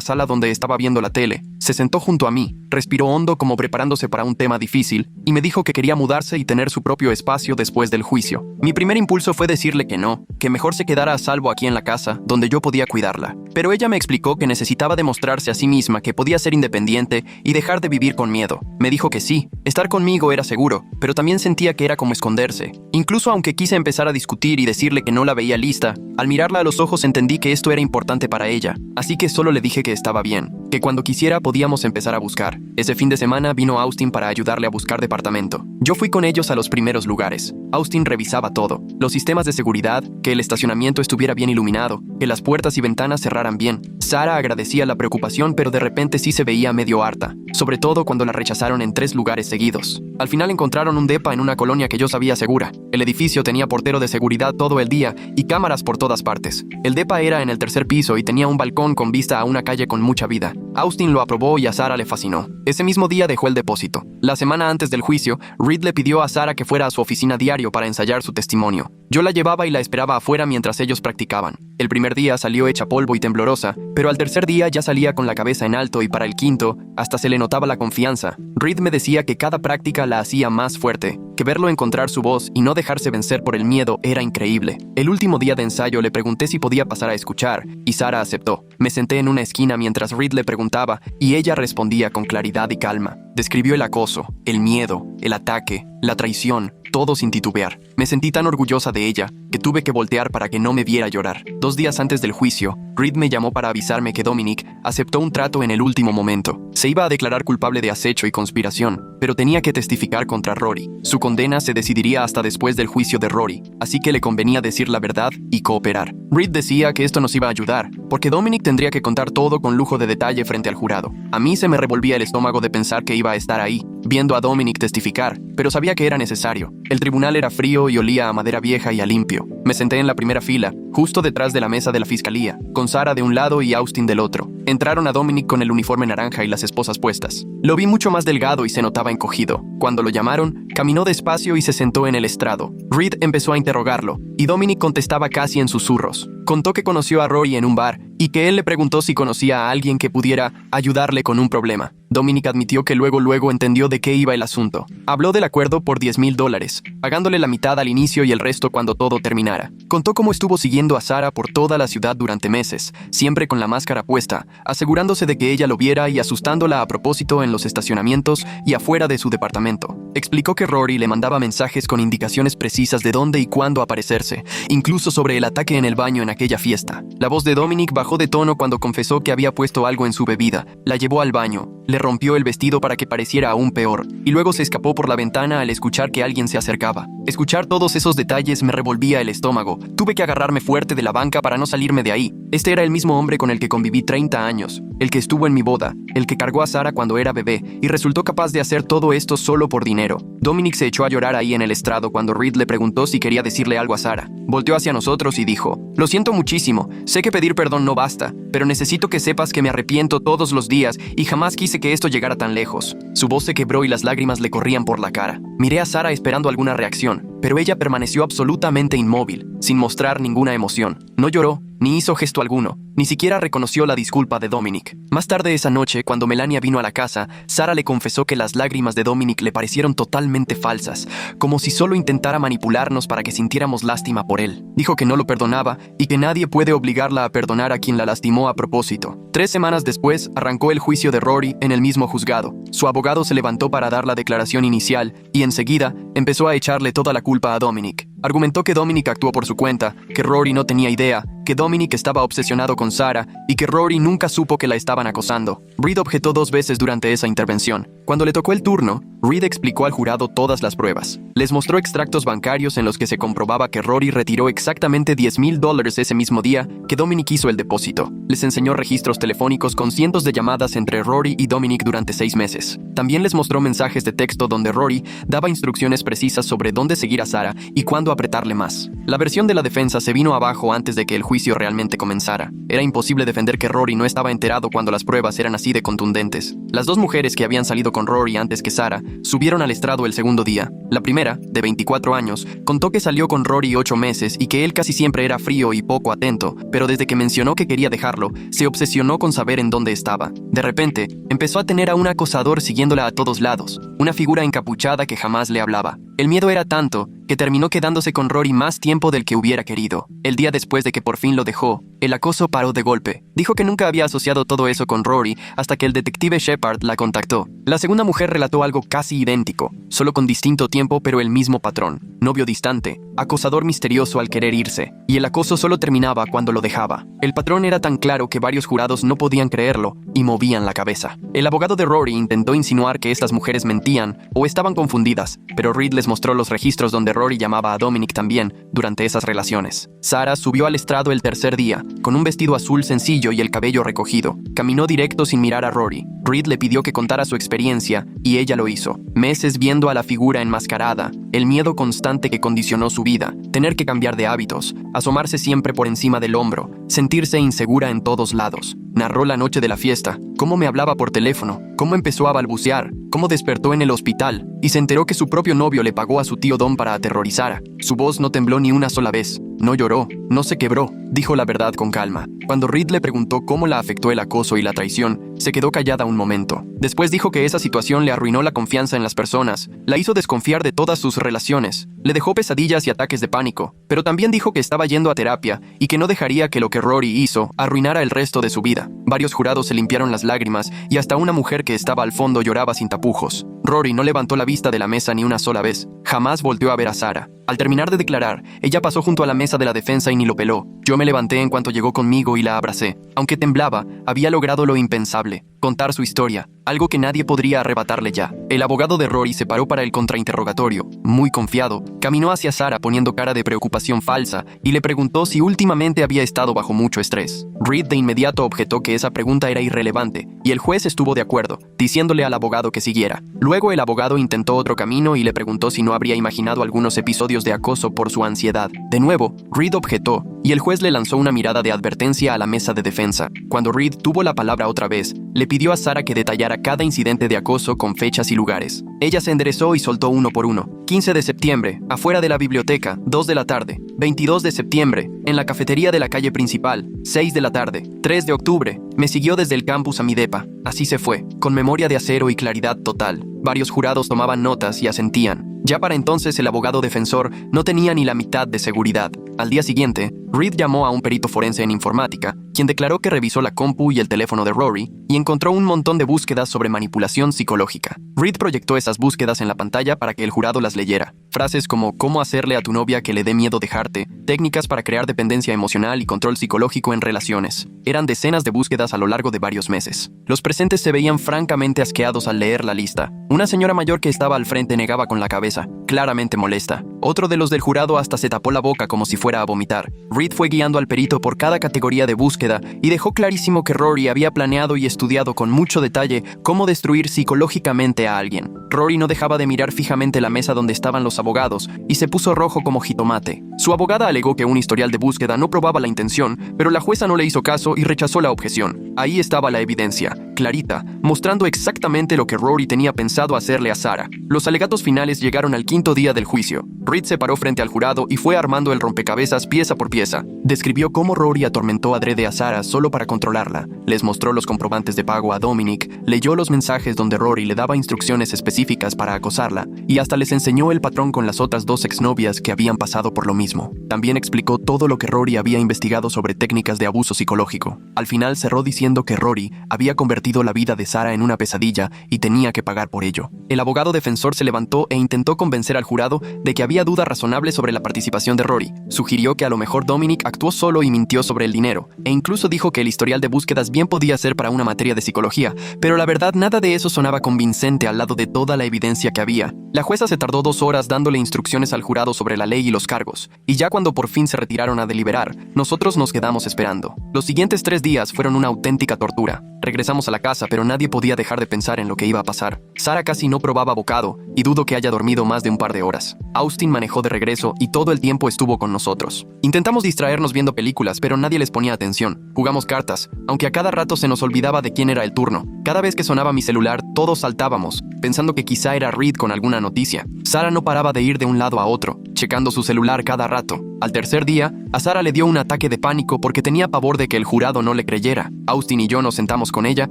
sala donde estaba viendo la tele, se sentó junto a mí, respiró hondo como preparándose para un tema difícil y me dijo que quería mudarse y tener su propio espacio después del juicio. Mi primer impulso fue decirle que no, que mejor se quedara a salvo aquí en la casa, donde yo podía cuidarla. Pero ella me explicó que necesitaba demostrarse a sí misma que podía ser independiente y dejar de vivir con miedo. Me dijo que sí, estar conmigo era seguro, pero también sentía que era como esconderse. Incluso aunque quise empezar a discutir y decirle que no la veía lista, al mirarla a los ojos entendí que esto era importante para ella, así que solo le dije que estaba bien, que cuando quisiera podíamos empezar a buscar. Ese fin de semana vino Austin para ayudarle a buscar departamento. Yo fui con ellos a los primeros lugares. Austin revisaba todo, los sistemas de seguridad, que el estacionamiento estuviera bien iluminado, que las puertas y ventanas cerraran bien. Sara agradecía la preocupación, pero de repente sí se veía medio harta, sobre todo cuando la rechazaron en 3 lugares seguidos. Al final encontraron un depa en una colonia que yo sabía segura. El edificio tenía portero de seguridad todo el día y cámaras por todas partes. El depa era en el 3er piso y tenía un balcón con vista a una calle con mucha vida. Austin lo aprobó y a Sara le fascinó. Ese mismo día dejó el depósito. La semana antes del juicio, Reed le pidió a Sara que fuera a su oficina diario para ensayar su testimonio. Yo la llevaba y la esperaba afuera mientras ellos practicaban. El primer día salió hecha polvo y temblorosa, pero al tercer día ya salía con la cabeza en alto y para el quinto, hasta se le notaba la confianza. Reed me decía que cada práctica la hacía más fuerte, que verlo encontrar su voz y no dejarse vencer por el miedo era increíble. El último día de ensayo le pregunté si podía pasar a escuchar, y Sara aceptó. Me senté en una esquina mientras Reed le preguntaba, y ella respondía con claridad y calma. Describió el acoso, el miedo, el ataque, la traición, todo sin titubear. Me sentí tan orgullosa de ella que tuve que voltear para que no me viera llorar. 2 días antes del juicio, Reed me llamó para avisarme que Dominic aceptó un trato en el último momento. Se iba a declarar culpable de acecho y conspiración, pero tenía que testificar contra Rory. Su condena se decidiría hasta después del juicio de Rory, así que le convenía decir la verdad y cooperar. Reed decía que esto nos iba a ayudar, porque Dominic tendría que contar todo con lujo de detalle frente al jurado. A mí se me revolvía el estómago de pensar que iba a estar ahí, viendo a Dominic testificar, pero sabía que era necesario. El tribunal era frío y olía a madera vieja y a limpio. Me senté en la primera fila, justo detrás de la mesa de la fiscalía, con Sara de un lado y Austin del otro. Entraron a Dominic con el uniforme naranja y las esposas puestas. Lo vi mucho más delgado y se notaba encogido. Cuando lo llamaron, caminó despacio y se sentó en el estrado. Reed empezó a interrogarlo, y Dominic contestaba casi en susurros. Contó que conoció a Rory en un bar y que él le preguntó si conocía a alguien que pudiera ayudarle con un problema. Dominic admitió que luego entendió de qué iba el asunto. Habló del acuerdo por $10,000, pagándole la mitad al inicio y el resto cuando todo terminara. Contó cómo estuvo siguiendo a Sara por toda la ciudad durante meses, siempre con la máscara puesta, asegurándose de que ella lo viera y asustándola a propósito en los estacionamientos y afuera de su departamento. Explicó que Rory le mandaba mensajes con indicaciones precisas de dónde y cuándo aparecerse, incluso sobre el ataque en el baño en aquella fiesta. La voz de Dominic bajó de tono cuando confesó que había puesto algo en su bebida. La llevó al baño, le rompió el vestido para que pareciera aún peor, y luego se escapó por la ventana al escuchar que alguien se acercaba. Escuchar todos esos detalles me revolvía el estómago. Tuve que agarrarme fuerte de la banca para no salirme de ahí. Este era el mismo hombre con el que conviví 30 años, el que estuvo en mi boda, el que cargó a Sarah cuando era bebé, y resultó capaz de hacer todo esto solo por dinero. Dominic se echó a llorar ahí en el estrado cuando Reed le preguntó si quería decirle algo a Sarah. Volteó hacia nosotros y dijo: «Lo siento muchísimo, sé que pedir perdón no basta, pero necesito que sepas que me arrepiento todos los días y jamás quise que esto llegara tan lejos». Su voz se quebró y las lágrimas le corrían por la cara. Miré a Sarah esperando alguna reacción, pero ella permaneció absolutamente inmóvil, sin mostrar ninguna emoción. No lloró, ni hizo gesto alguno, ni siquiera reconoció la disculpa de Dominic. Más tarde esa noche, cuando Melania vino a la casa, Sarah le confesó que las lágrimas de Dominic le parecieron totalmente falsas, como si solo intentara manipularnos para que sintiéramos lástima por él. Dijo que no lo perdonaba y que nadie puede obligarla a perdonar a quien la lastimó a propósito. 3 semanas después, arrancó el juicio de Rory en el mismo juzgado. Su abogado se levantó para dar la declaración inicial y enseguida empezó a echarle toda la culpa a Dominic. Argumentó que Dominic actuó por su cuenta, que Rory no tenía idea, que Dominic estaba obsesionado con Sarah y que Rory nunca supo que la estaban acosando. Reed objetó 2 veces durante esa intervención. Cuando le tocó el turno, Reed explicó al jurado todas las pruebas. Les mostró extractos bancarios en los que se comprobaba que Rory retiró exactamente $10,000 ese mismo día que Dominic hizo el depósito. Les enseñó registros telefónicos con cientos de llamadas entre Rory y Dominic durante 6 meses. También les mostró mensajes de texto donde Rory daba instrucciones precisas sobre dónde seguir a Sarah y cuándo apretarle más. La versión de la defensa se vino abajo antes de que el juicio realmente comenzara. Era imposible defender que Rory no estaba enterado cuando las pruebas eran así de contundentes. Las 2 mujeres que habían salido con Rory antes que Sarah subieron al estrado el segundo día. La primera, de 24 años, contó que salió con Rory 8 meses y que él casi siempre era frío y poco atento, pero desde que mencionó que quería dejarlo, se obsesionó con saber en dónde estaba. De repente, empezó a tener a un acosador siguiéndola a todos lados, una figura encapuchada que jamás le hablaba. El miedo era tanto que terminó quedándose con Rory más tiempo del que hubiera querido. El día después de que por fin lo dejó, el acoso paró de golpe. Dijo que nunca había asociado todo eso con Rory hasta que el detective Shepard la contactó. La segunda mujer relató algo casi idéntico, solo con distinto tiempo pero el mismo patrón. Novio distante, acosador misterioso al querer irse, y el acoso solo terminaba cuando lo dejaba. El patrón era tan claro que varios jurados no podían creerlo y movían la cabeza. El abogado de Rory intentó insinuar que estas mujeres mentían o estaban confundidas, pero Reed les mostró los registros donde Rory llamaba a Dominic también durante esas relaciones. Sarah subió al estrado el tercer día, con un vestido azul sencillo y el cabello recogido. Caminó directo sin mirar a Rory. Reed le pidió que contara su experiencia y ella lo hizo. Meses viendo a la figura enmascarada, el miedo constante que condicionó su vida, tener que cambiar de hábitos, asomarse siempre por encima del hombro, sentirse insegura en todos lados. Narró la noche de la fiesta, cómo me hablaba por teléfono, cómo empezó a balbucear, cómo despertó en el hospital y se enteró que su propio novio le pagó a su tío Don para aterrorizar. Su voz no tembló ni una sola vez, no lloró, no se quebró, dijo la verdad con calma. Cuando Reed le preguntó cómo la afectó el acoso y la traición, se quedó callada un momento. Después dijo que esa situación le arruinó la confianza en las personas, la hizo desconfiar de todas sus relaciones, le dejó pesadillas y ataques de pánico, pero también dijo que estaba yendo a terapia y que no dejaría que lo que Rory hizo arruinara el resto de su vida. Varios jurados se limpiaron las lágrimas y hasta una mujer que estaba al fondo lloraba sin tapujos. Rory no levantó la vista de la mesa ni una sola vez. Jamás volteó a ver a Sarah. Al terminar de declarar, ella pasó junto a la mesa de la defensa y ni lo peló. Yo me levanté en cuanto llegó conmigo y la abracé. Aunque temblaba, había logrado lo impensable: contar su historia, algo que nadie podría arrebatarle ya. El abogado de Rory se paró para el contrainterrogatorio. Muy confiado, caminó hacia Sarah poniendo cara de preocupación falsa y le preguntó si últimamente había estado bajo mucho estrés. Reed de inmediato objetó que esa pregunta era irrelevante y el juez estuvo de acuerdo, diciéndole al abogado que siguiera. Luego el abogado intentó otro camino y le preguntó si no habría imaginado algunos episodios de acoso por su ansiedad. De nuevo, Reed objetó y el juez le lanzó una mirada de advertencia a la mesa de defensa. Cuando Reed tuvo la palabra otra vez, le pidió a Sarah que detallara cada incidente de acoso con fechas y lugares. Ella se enderezó y soltó uno por uno. 15 de septiembre, afuera de la biblioteca, 2 de la tarde. 22 de septiembre, en la cafetería de la calle principal, 6 de la tarde. 3 de octubre, me siguió desde el campus a mi depa. Así se fue, con memoria de acero y claridad total. Varios jurados tomaban notas y asentían. Ya para entonces el abogado defensor no tenía ni la mitad de seguridad. Al día siguiente, Reed llamó a un perito forense en informática quien declaró que revisó la compu y el teléfono de Rory y encontró un montón de búsquedas sobre manipulación psicológica. Reed proyectó esas búsquedas en la pantalla para que el jurado las leyera. Frases como cómo hacerle a tu novia que le dé miedo dejarte, técnicas para crear dependencia emocional y control psicológico en relaciones. Eran decenas de búsquedas a lo largo de varios meses. Los presentes se veían francamente asqueados al leer la lista. Una señora mayor que estaba al frente negaba con la cabeza, claramente molesta. Otro de los del jurado hasta se tapó la boca como si fuera a vomitar. Reed fue guiando al perito por cada categoría de búsqueda y dejó clarísimo que Rory había planeado y estudiado con mucho detalle cómo destruir psicológicamente a alguien. Rory no dejaba de mirar fijamente la mesa donde estaban los abogados y se puso rojo como jitomate. Su abogada alegó que un historial de búsqueda no probaba la intención, pero la jueza no le hizo caso y rechazó la objeción. Ahí estaba la evidencia, clarita, mostrando exactamente lo que Rory tenía pensado hacerle a Sarah. Los alegatos finales llegaron al quinto día del juicio. Reed se paró frente al jurado y fue armando el rompecabezas pieza por pieza. Describió cómo Rory atormentó adrede a Sarah solo para controlarla. Les mostró los comprobantes de pago a Dominic, leyó los mensajes donde Rory le daba instrucciones específicas para acosarla y hasta les enseñó el patrón con las otras dos exnovias que habían pasado por lo mismo. También explicó todo lo que Rory había investigado sobre técnicas de abuso psicológico. Al final cerró diciendo que Rory había convertido la vida de Sarah en una pesadilla y tenía que pagar por ello. El abogado defensor se levantó e intentó convencer al jurado de que había duda razonable sobre la participación de Rory. Sugirió que a lo mejor Dominic actuó solo y mintió sobre el dinero, e incluso dijo que el historial de búsquedas bien podía ser para una materia de psicología, pero la verdad nada de eso sonaba convincente al lado de toda la evidencia que había. La jueza se tardó 2 horas dándole instrucciones al jurado sobre la ley y los cargos, y ya cuando por fin se retiraron a deliberar, nosotros nos quedamos esperando. Los siguientes 3 días fueron una auténtica tortura. Regresamos a la casa, pero nadie podía dejar de pensar en lo que iba a pasar. Sarah casi no probaba bocado, y dudo que haya dormido más de un par de horas. Austin manejó de regreso y todo el tiempo estuvo con nosotros. Intentamos distraernos viendo películas, pero nadie les ponía atención. Jugamos cartas, aunque a cada rato se nos olvidaba de quién era el turno. Cada vez que sonaba mi celular, todos saltábamos, pensando que quizá era Reed con alguna noticia. Sarah no paraba de ir de un lado a otro, checando su celular cada rato. Al tercer día, a Sarah le dio un ataque de pánico porque tenía pavor de que el jurado no le creyera. Austin y yo nos sentamos con ella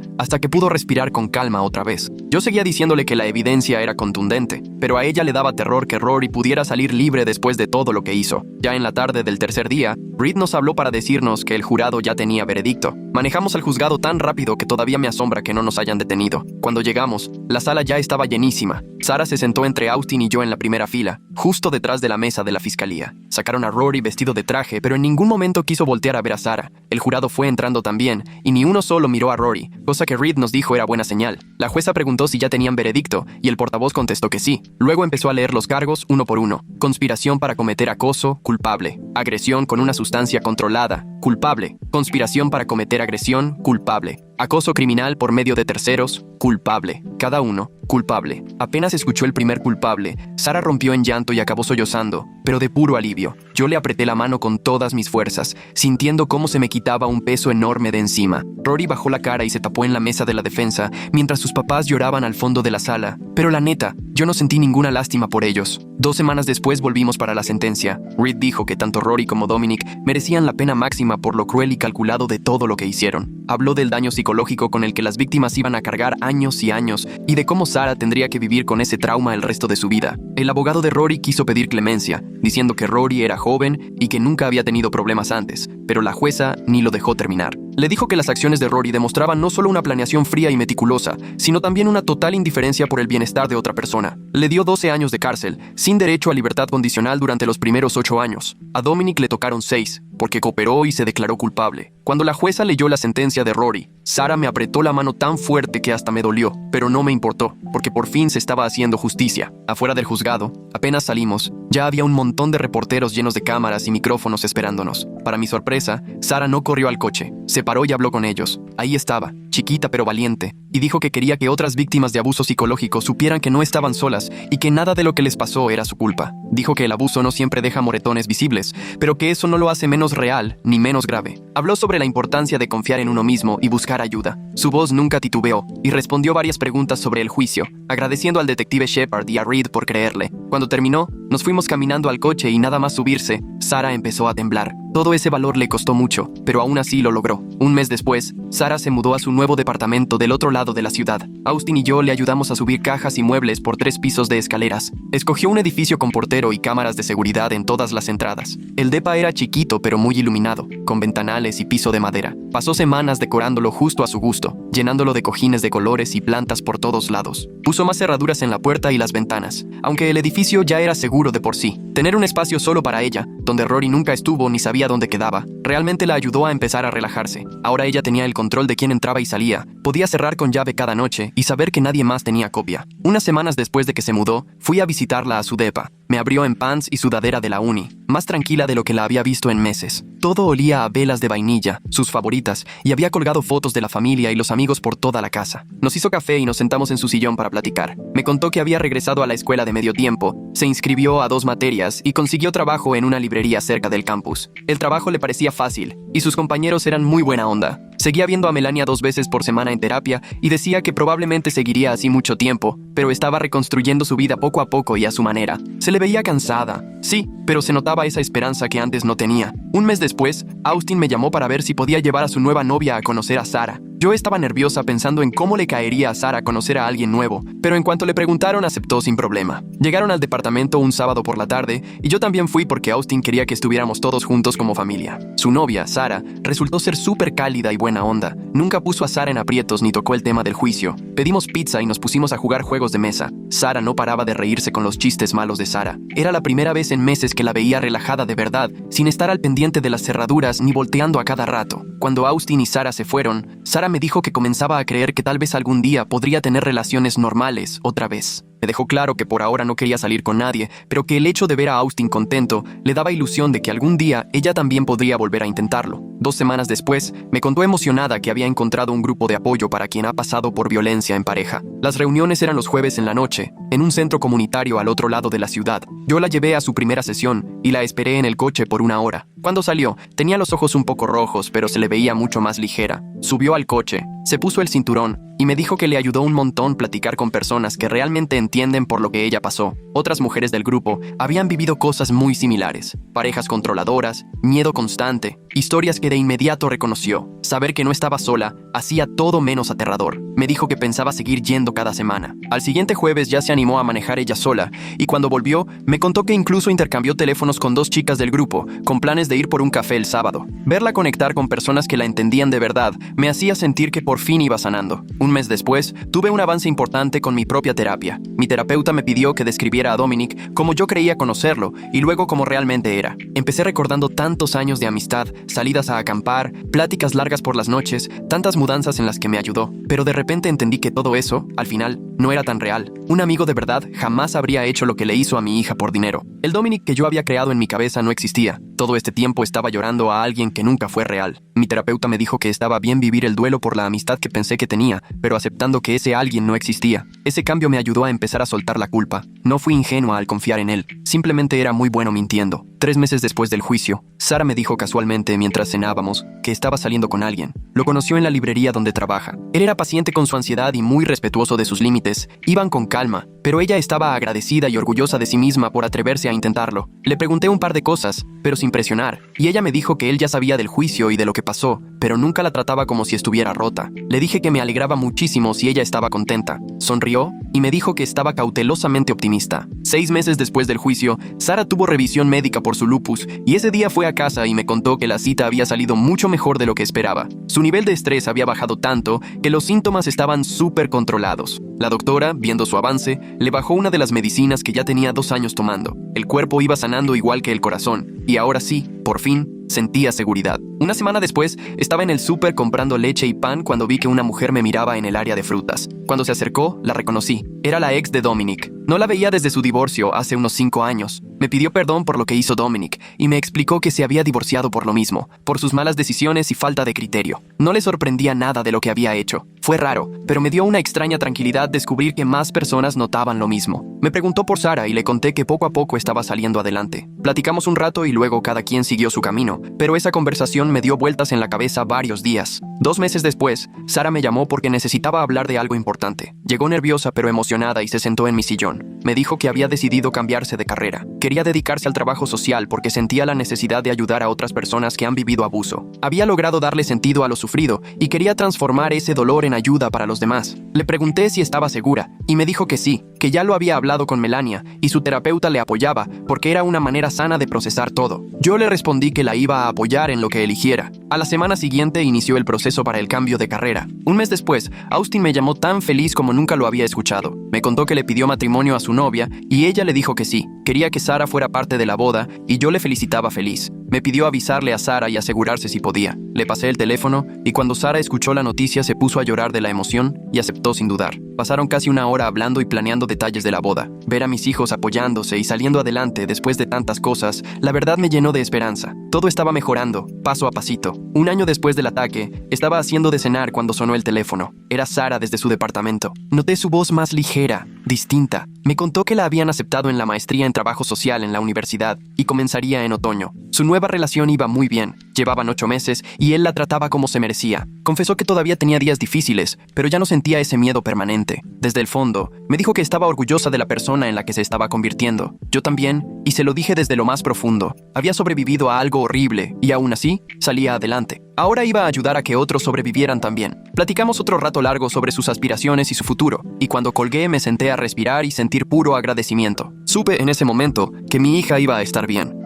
hasta que pudo respirar con calma otra vez. Yo seguía diciéndole que la evidencia era contundente, pero a ella le daba terror que Rory pudiera salir libre después de todo lo que hizo. Ya en la tarde del tercer día, Reed nos habló para decirnos que el jurado ya tenía veredicto. Manejamos al juzgado tan rápido que todavía me asombra que no nos hayan detenido. Cuando llegamos, la sala ya estaba llenísima. Sarah se sentó entre Austin y yo en la primera fila, justo detrás de la mesa de la fiscalía. Sacaron a Rory vestido de traje, pero en ningún momento quiso voltear a ver a Sarah. El jurado fue entrando también, y ni uno solo miró a Rory, cosa que Reed nos dijo era buena señal. La jueza preguntó si ya tenían veredicto, y el portavoz contestó que sí. Luego empezó a leer los cargos uno por uno. Conspiración para cometer acoso, culpable. Agresión con una sustancia controlada, culpable. Conspiración para cometer agresión, culpable. Acoso criminal por medio de terceros, culpable. Cada uno, culpable. Apenas escuchó el primer culpable, Sarah rompió en llanto y acabó sollozando, pero de puro alivio. Yo le apreté la mano con todas mis fuerzas, sintiendo cómo se me quitaba un peso enorme de encima. Rory bajó la cara y se tapó en la mesa de la defensa, mientras sus papás lloraban al fondo de la sala. Pero la neta, yo no sentí ninguna lástima por ellos. 2 semanas después volvimos para la sentencia. Reed dijo que tanto Rory como Dominic merecían la pena máxima por lo cruel y calculado de todo lo que hicieron. Habló del daño psicológico con el que las víctimas iban a cargar años y años, y de cómo Sarah tendría que vivir con ese trauma el resto de su vida. El abogado de Rory quiso pedir clemencia, diciendo que Rory era joven y que nunca había tenido problemas antes, pero la jueza ni lo dejó terminar. Le dijo que las acciones de Rory demostraban no solo una planeación fría y meticulosa, sino también una total indiferencia por el bienestar de otra persona. Le dio 12 años de cárcel, sin derecho a libertad condicional durante los primeros 8 años. A Dominic le tocaron 6, porque cooperó y se declaró culpable. Cuando la jueza leyó la sentencia de Rory, Sarah me apretó la mano tan fuerte que hasta me dolió, pero no me importó, porque por fin se estaba haciendo justicia. Afuera del juzgado, apenas salimos, ya había un montón de reporteros llenos de cámaras y micrófonos esperándonos. Para mi sorpresa, Sarah no corrió al coche, se paró y habló con ellos. Ahí estaba, chiquita pero valiente, y dijo que quería que otras víctimas de abuso psicológico supieran que no estaban solas y que nada de lo que les pasó era su culpa. Dijo que el abuso no siempre deja moretones visibles, pero que eso no lo hace menos real ni menos grave. Habló sobre la importancia de confiar en uno mismo y buscar ayuda. Su voz nunca titubeó y respondió varias preguntas sobre el juicio, agradeciendo al detective Shepard y a Reed por creerle. Cuando terminó, nos fuimos caminando al coche y nada más subirse, Sarah empezó a temblar. Todo ese valor le costó mucho, pero aún así lo logró. Un mes después, Sara se mudó a su nuevo departamento del otro lado de la ciudad. Austin y yo le ayudamos a subir cajas y muebles por 3 pisos de escaleras. Escogió un edificio con portero y cámaras de seguridad en todas las entradas. El depa era chiquito pero muy iluminado, con ventanales y piso de madera. Pasó semanas decorándolo justo a su gusto, llenándolo de cojines de colores y plantas por todos lados. Puso más cerraduras en la puerta y las ventanas, aunque el edificio ya era seguro de por sí. Tener un espacio solo para ella, donde Rory nunca estuvo ni sabía dónde quedaba, realmente la ayudó a empezar a relajarse. Ahora ella tenía el control de quién entraba y salía, podía cerrar con llave cada noche y saber que nadie más tenía copia. Unas semanas después de que se mudó, fui a visitarla a su depa. Me abrió en pants y sudadera de la uni, más tranquila de lo que la había visto en meses. Todo olía a velas de vainilla, sus favoritas, y había colgado fotos de la familia y los amigos por toda la casa. Nos hizo café y nos sentamos en su sillón para platicar. Me contó que había regresado a la escuela de medio tiempo, se inscribió a 2 materias y consiguió trabajo en una librería cerca del campus. El trabajo le parecía fácil, y sus compañeros eran muy buena onda. Seguía viendo a Melania 2 veces por semana en terapia y decía que probablemente seguiría así mucho tiempo, pero estaba reconstruyendo su vida poco a poco y a su manera. Se le veía cansada, sí, pero se notaba esa esperanza que antes no tenía. Un mes después, Austin me llamó para ver si podía llevar a su nueva novia a conocer a Sara. Yo estaba nerviosa pensando en cómo le caería a Sara conocer a alguien nuevo, pero en cuanto le preguntaron aceptó sin problema. Llegaron al departamento un sábado por la tarde y yo también fui porque Austin quería que estuviéramos todos juntos como familia. Su novia, Sara, resultó ser súper cálida y buena onda. Nunca puso a Sara en aprietos ni tocó el tema del juicio. Pedimos pizza y nos pusimos a jugar juegos de mesa. Sara no paraba de reírse con los chistes malos de Sara. Era la primera vez en meses que la veía relajada de verdad, sin estar al pendiente de las cerraduras ni volteando a cada rato. Cuando Austin y Sara se fueron, Sara me dijo que comenzaba a creer que tal vez algún día podría tener relaciones normales otra vez. Me dejó claro que por ahora no quería salir con nadie, pero que el hecho de ver a Austin contento le daba ilusión de que algún día ella también podría volver a intentarlo. 2 semanas después, me contó emocionada que había encontrado un grupo de apoyo para quien ha pasado por violencia en pareja. Las reuniones eran los jueves en la noche, en un centro comunitario al otro lado de la ciudad. Yo la llevé a su primera sesión y la esperé en el coche por 1 hora. Cuando salió, tenía los ojos un poco rojos, pero se le veía mucho más ligera. Subió al coche, se puso el cinturón y me dijo que le ayudó un montón platicar con personas que realmente entienden por lo que ella pasó. Otras mujeres del grupo habían vivido cosas muy similares. Parejas controladoras, miedo constante, historias que de inmediato reconoció. Saber que no estaba sola hacía todo menos aterrador. Me dijo que pensaba seguir yendo cada semana. Al siguiente jueves ya se animó a manejar ella sola y cuando volvió me contó que incluso intercambió teléfonos con 2 chicas del grupo, con planes de ir por un café el sábado. Verla conectar con personas que la entendían de verdad me hacía sentir que por fin iba sanando. Un mes después, tuve un avance importante con mi propia terapia. Mi terapeuta me pidió que describiera a Dominic como yo creía conocerlo y luego como realmente era. Empecé recordando tantos años de amistad, salidas a acampar, pláticas largas por las noches, tantas mudanzas en las que me ayudó. Pero de repente entendí que todo eso, al final, no era tan real. Un amigo de verdad jamás habría hecho lo que le hizo a mi hija por dinero. El Dominic que yo había creado en mi cabeza no existía. Todo este tiempo estaba llorando a alguien que nunca fue real. Mi terapeuta me dijo que estaba bien vivir el duelo por la amistad que pensé que tenía, pero aceptando que ese alguien no existía. Ese cambio me ayudó a empezar a soltar la culpa. No fui ingenua al confiar en él. Simplemente era muy bueno mintiendo. 3 meses después del juicio, Sara me dijo casualmente mientras cenábamos que estaba saliendo con alguien. Lo conoció en la librería donde trabaja. Él era paciente con su ansiedad y muy respetuoso de sus límites. Iban con calma, pero ella estaba agradecida y orgullosa de sí misma por atreverse a intentarlo. Le pregunté un par de cosas, pero sin presionar, y ella me dijo que él ya sabía del juicio y de lo que pasó, pero nunca la trataba como si estuviera rota. Le dije que me alegraba muchísimo si ella estaba contenta. Sonrió y me dijo que estaba cautelosamente optimista. 6 meses después del juicio, Sara tuvo revisión médica por su lupus y ese día fue a casa y me contó que la cita había salido mucho mejor de lo que esperaba. Su nivel de estrés había bajado tanto que los síntomas estaban súper controlados. La doctora, viendo su avance, le bajó una de las medicinas que ya tenía 2 años tomando. El cuerpo iba sanando igual que el corazón, y ahora sí, por fin, sentía seguridad. Una semana después, estaba en el súper comprando leche y pan cuando vi que una mujer me miraba en el área de frutas. Cuando se acercó, la reconocí. Era la ex de Dominic. No la veía desde su divorcio hace unos 5 años. Me pidió perdón por lo que hizo Dominic y me explicó que se había divorciado por lo mismo, por sus malas decisiones y falta de criterio. No le sorprendía nada de lo que había hecho. Fue raro, pero me dio una extraña tranquilidad descubrir que más personas notaban lo mismo. Me preguntó por Sara y le conté que poco a poco estaba saliendo adelante. Platicamos un rato y luego cada quien siguió su camino, pero esa conversación me dio vueltas en la cabeza varios días. 2 meses después, Sara me llamó porque necesitaba hablar de algo importante. Llegó nerviosa pero emocionada y se sentó en mi sillón. Me dijo que había decidido cambiarse de carrera. Quería dedicarse al trabajo social porque sentía la necesidad de ayudar a otras personas que han vivido abuso. Había logrado darle sentido a lo sufrido y quería transformar ese dolor en ayuda para los demás. Le pregunté si estaba segura y me dijo que sí, que ya lo había hablado con Melania y su terapeuta le apoyaba porque era una manera sana de procesar todo. Yo le respondí que la iba a apoyar en lo que eligiera. A la semana siguiente inició el proceso para el cambio de carrera. Un mes después, Austin me llamó tan feliz como nunca lo había escuchado. Me contó que le pidió matrimonio a su novia y ella le dijo que sí. Quería que Sara fuera parte de la boda y yo le felicitaba feliz. Me pidió avisarle a Sara y asegurarse si podía. Le pasé el teléfono y cuando Sara escuchó la noticia se puso a llorar de la emoción y aceptó sin dudar. Pasaron casi una hora hablando y planeando detalles de la boda. Ver a mis hijos apoyándose y saliendo adelante después de tantas cosas, la verdad me llenó de esperanza. Todo estaba mejorando, paso a pasito. Un año después del ataque, estaba haciendo de cenar cuando sonó el teléfono. Era Sara desde su departamento. Noté su voz más ligera, distinta. Me contó que la habían aceptado en la maestría en trabajo social en la universidad y comenzaría en otoño. Su nueva relación iba muy bien. Llevaban 8 meses y él la trataba como se merecía. Confesó que todavía tenía días difíciles, pero ya no sentía ese miedo permanente. Desde el fondo, me dijo que estaba orgullosa de la persona en la que se estaba convirtiendo. Yo también, y se lo dije desde lo más profundo. Había sobrevivido a algo horrible y aún así, salía adelante. Ahora iba a ayudar a que otros sobrevivieran también. Platicamos otro rato largo sobre sus aspiraciones y su futuro, y cuando colgué me senté a respirar y sentir puro agradecimiento. Supe en ese momento que mi hija iba a estar bien.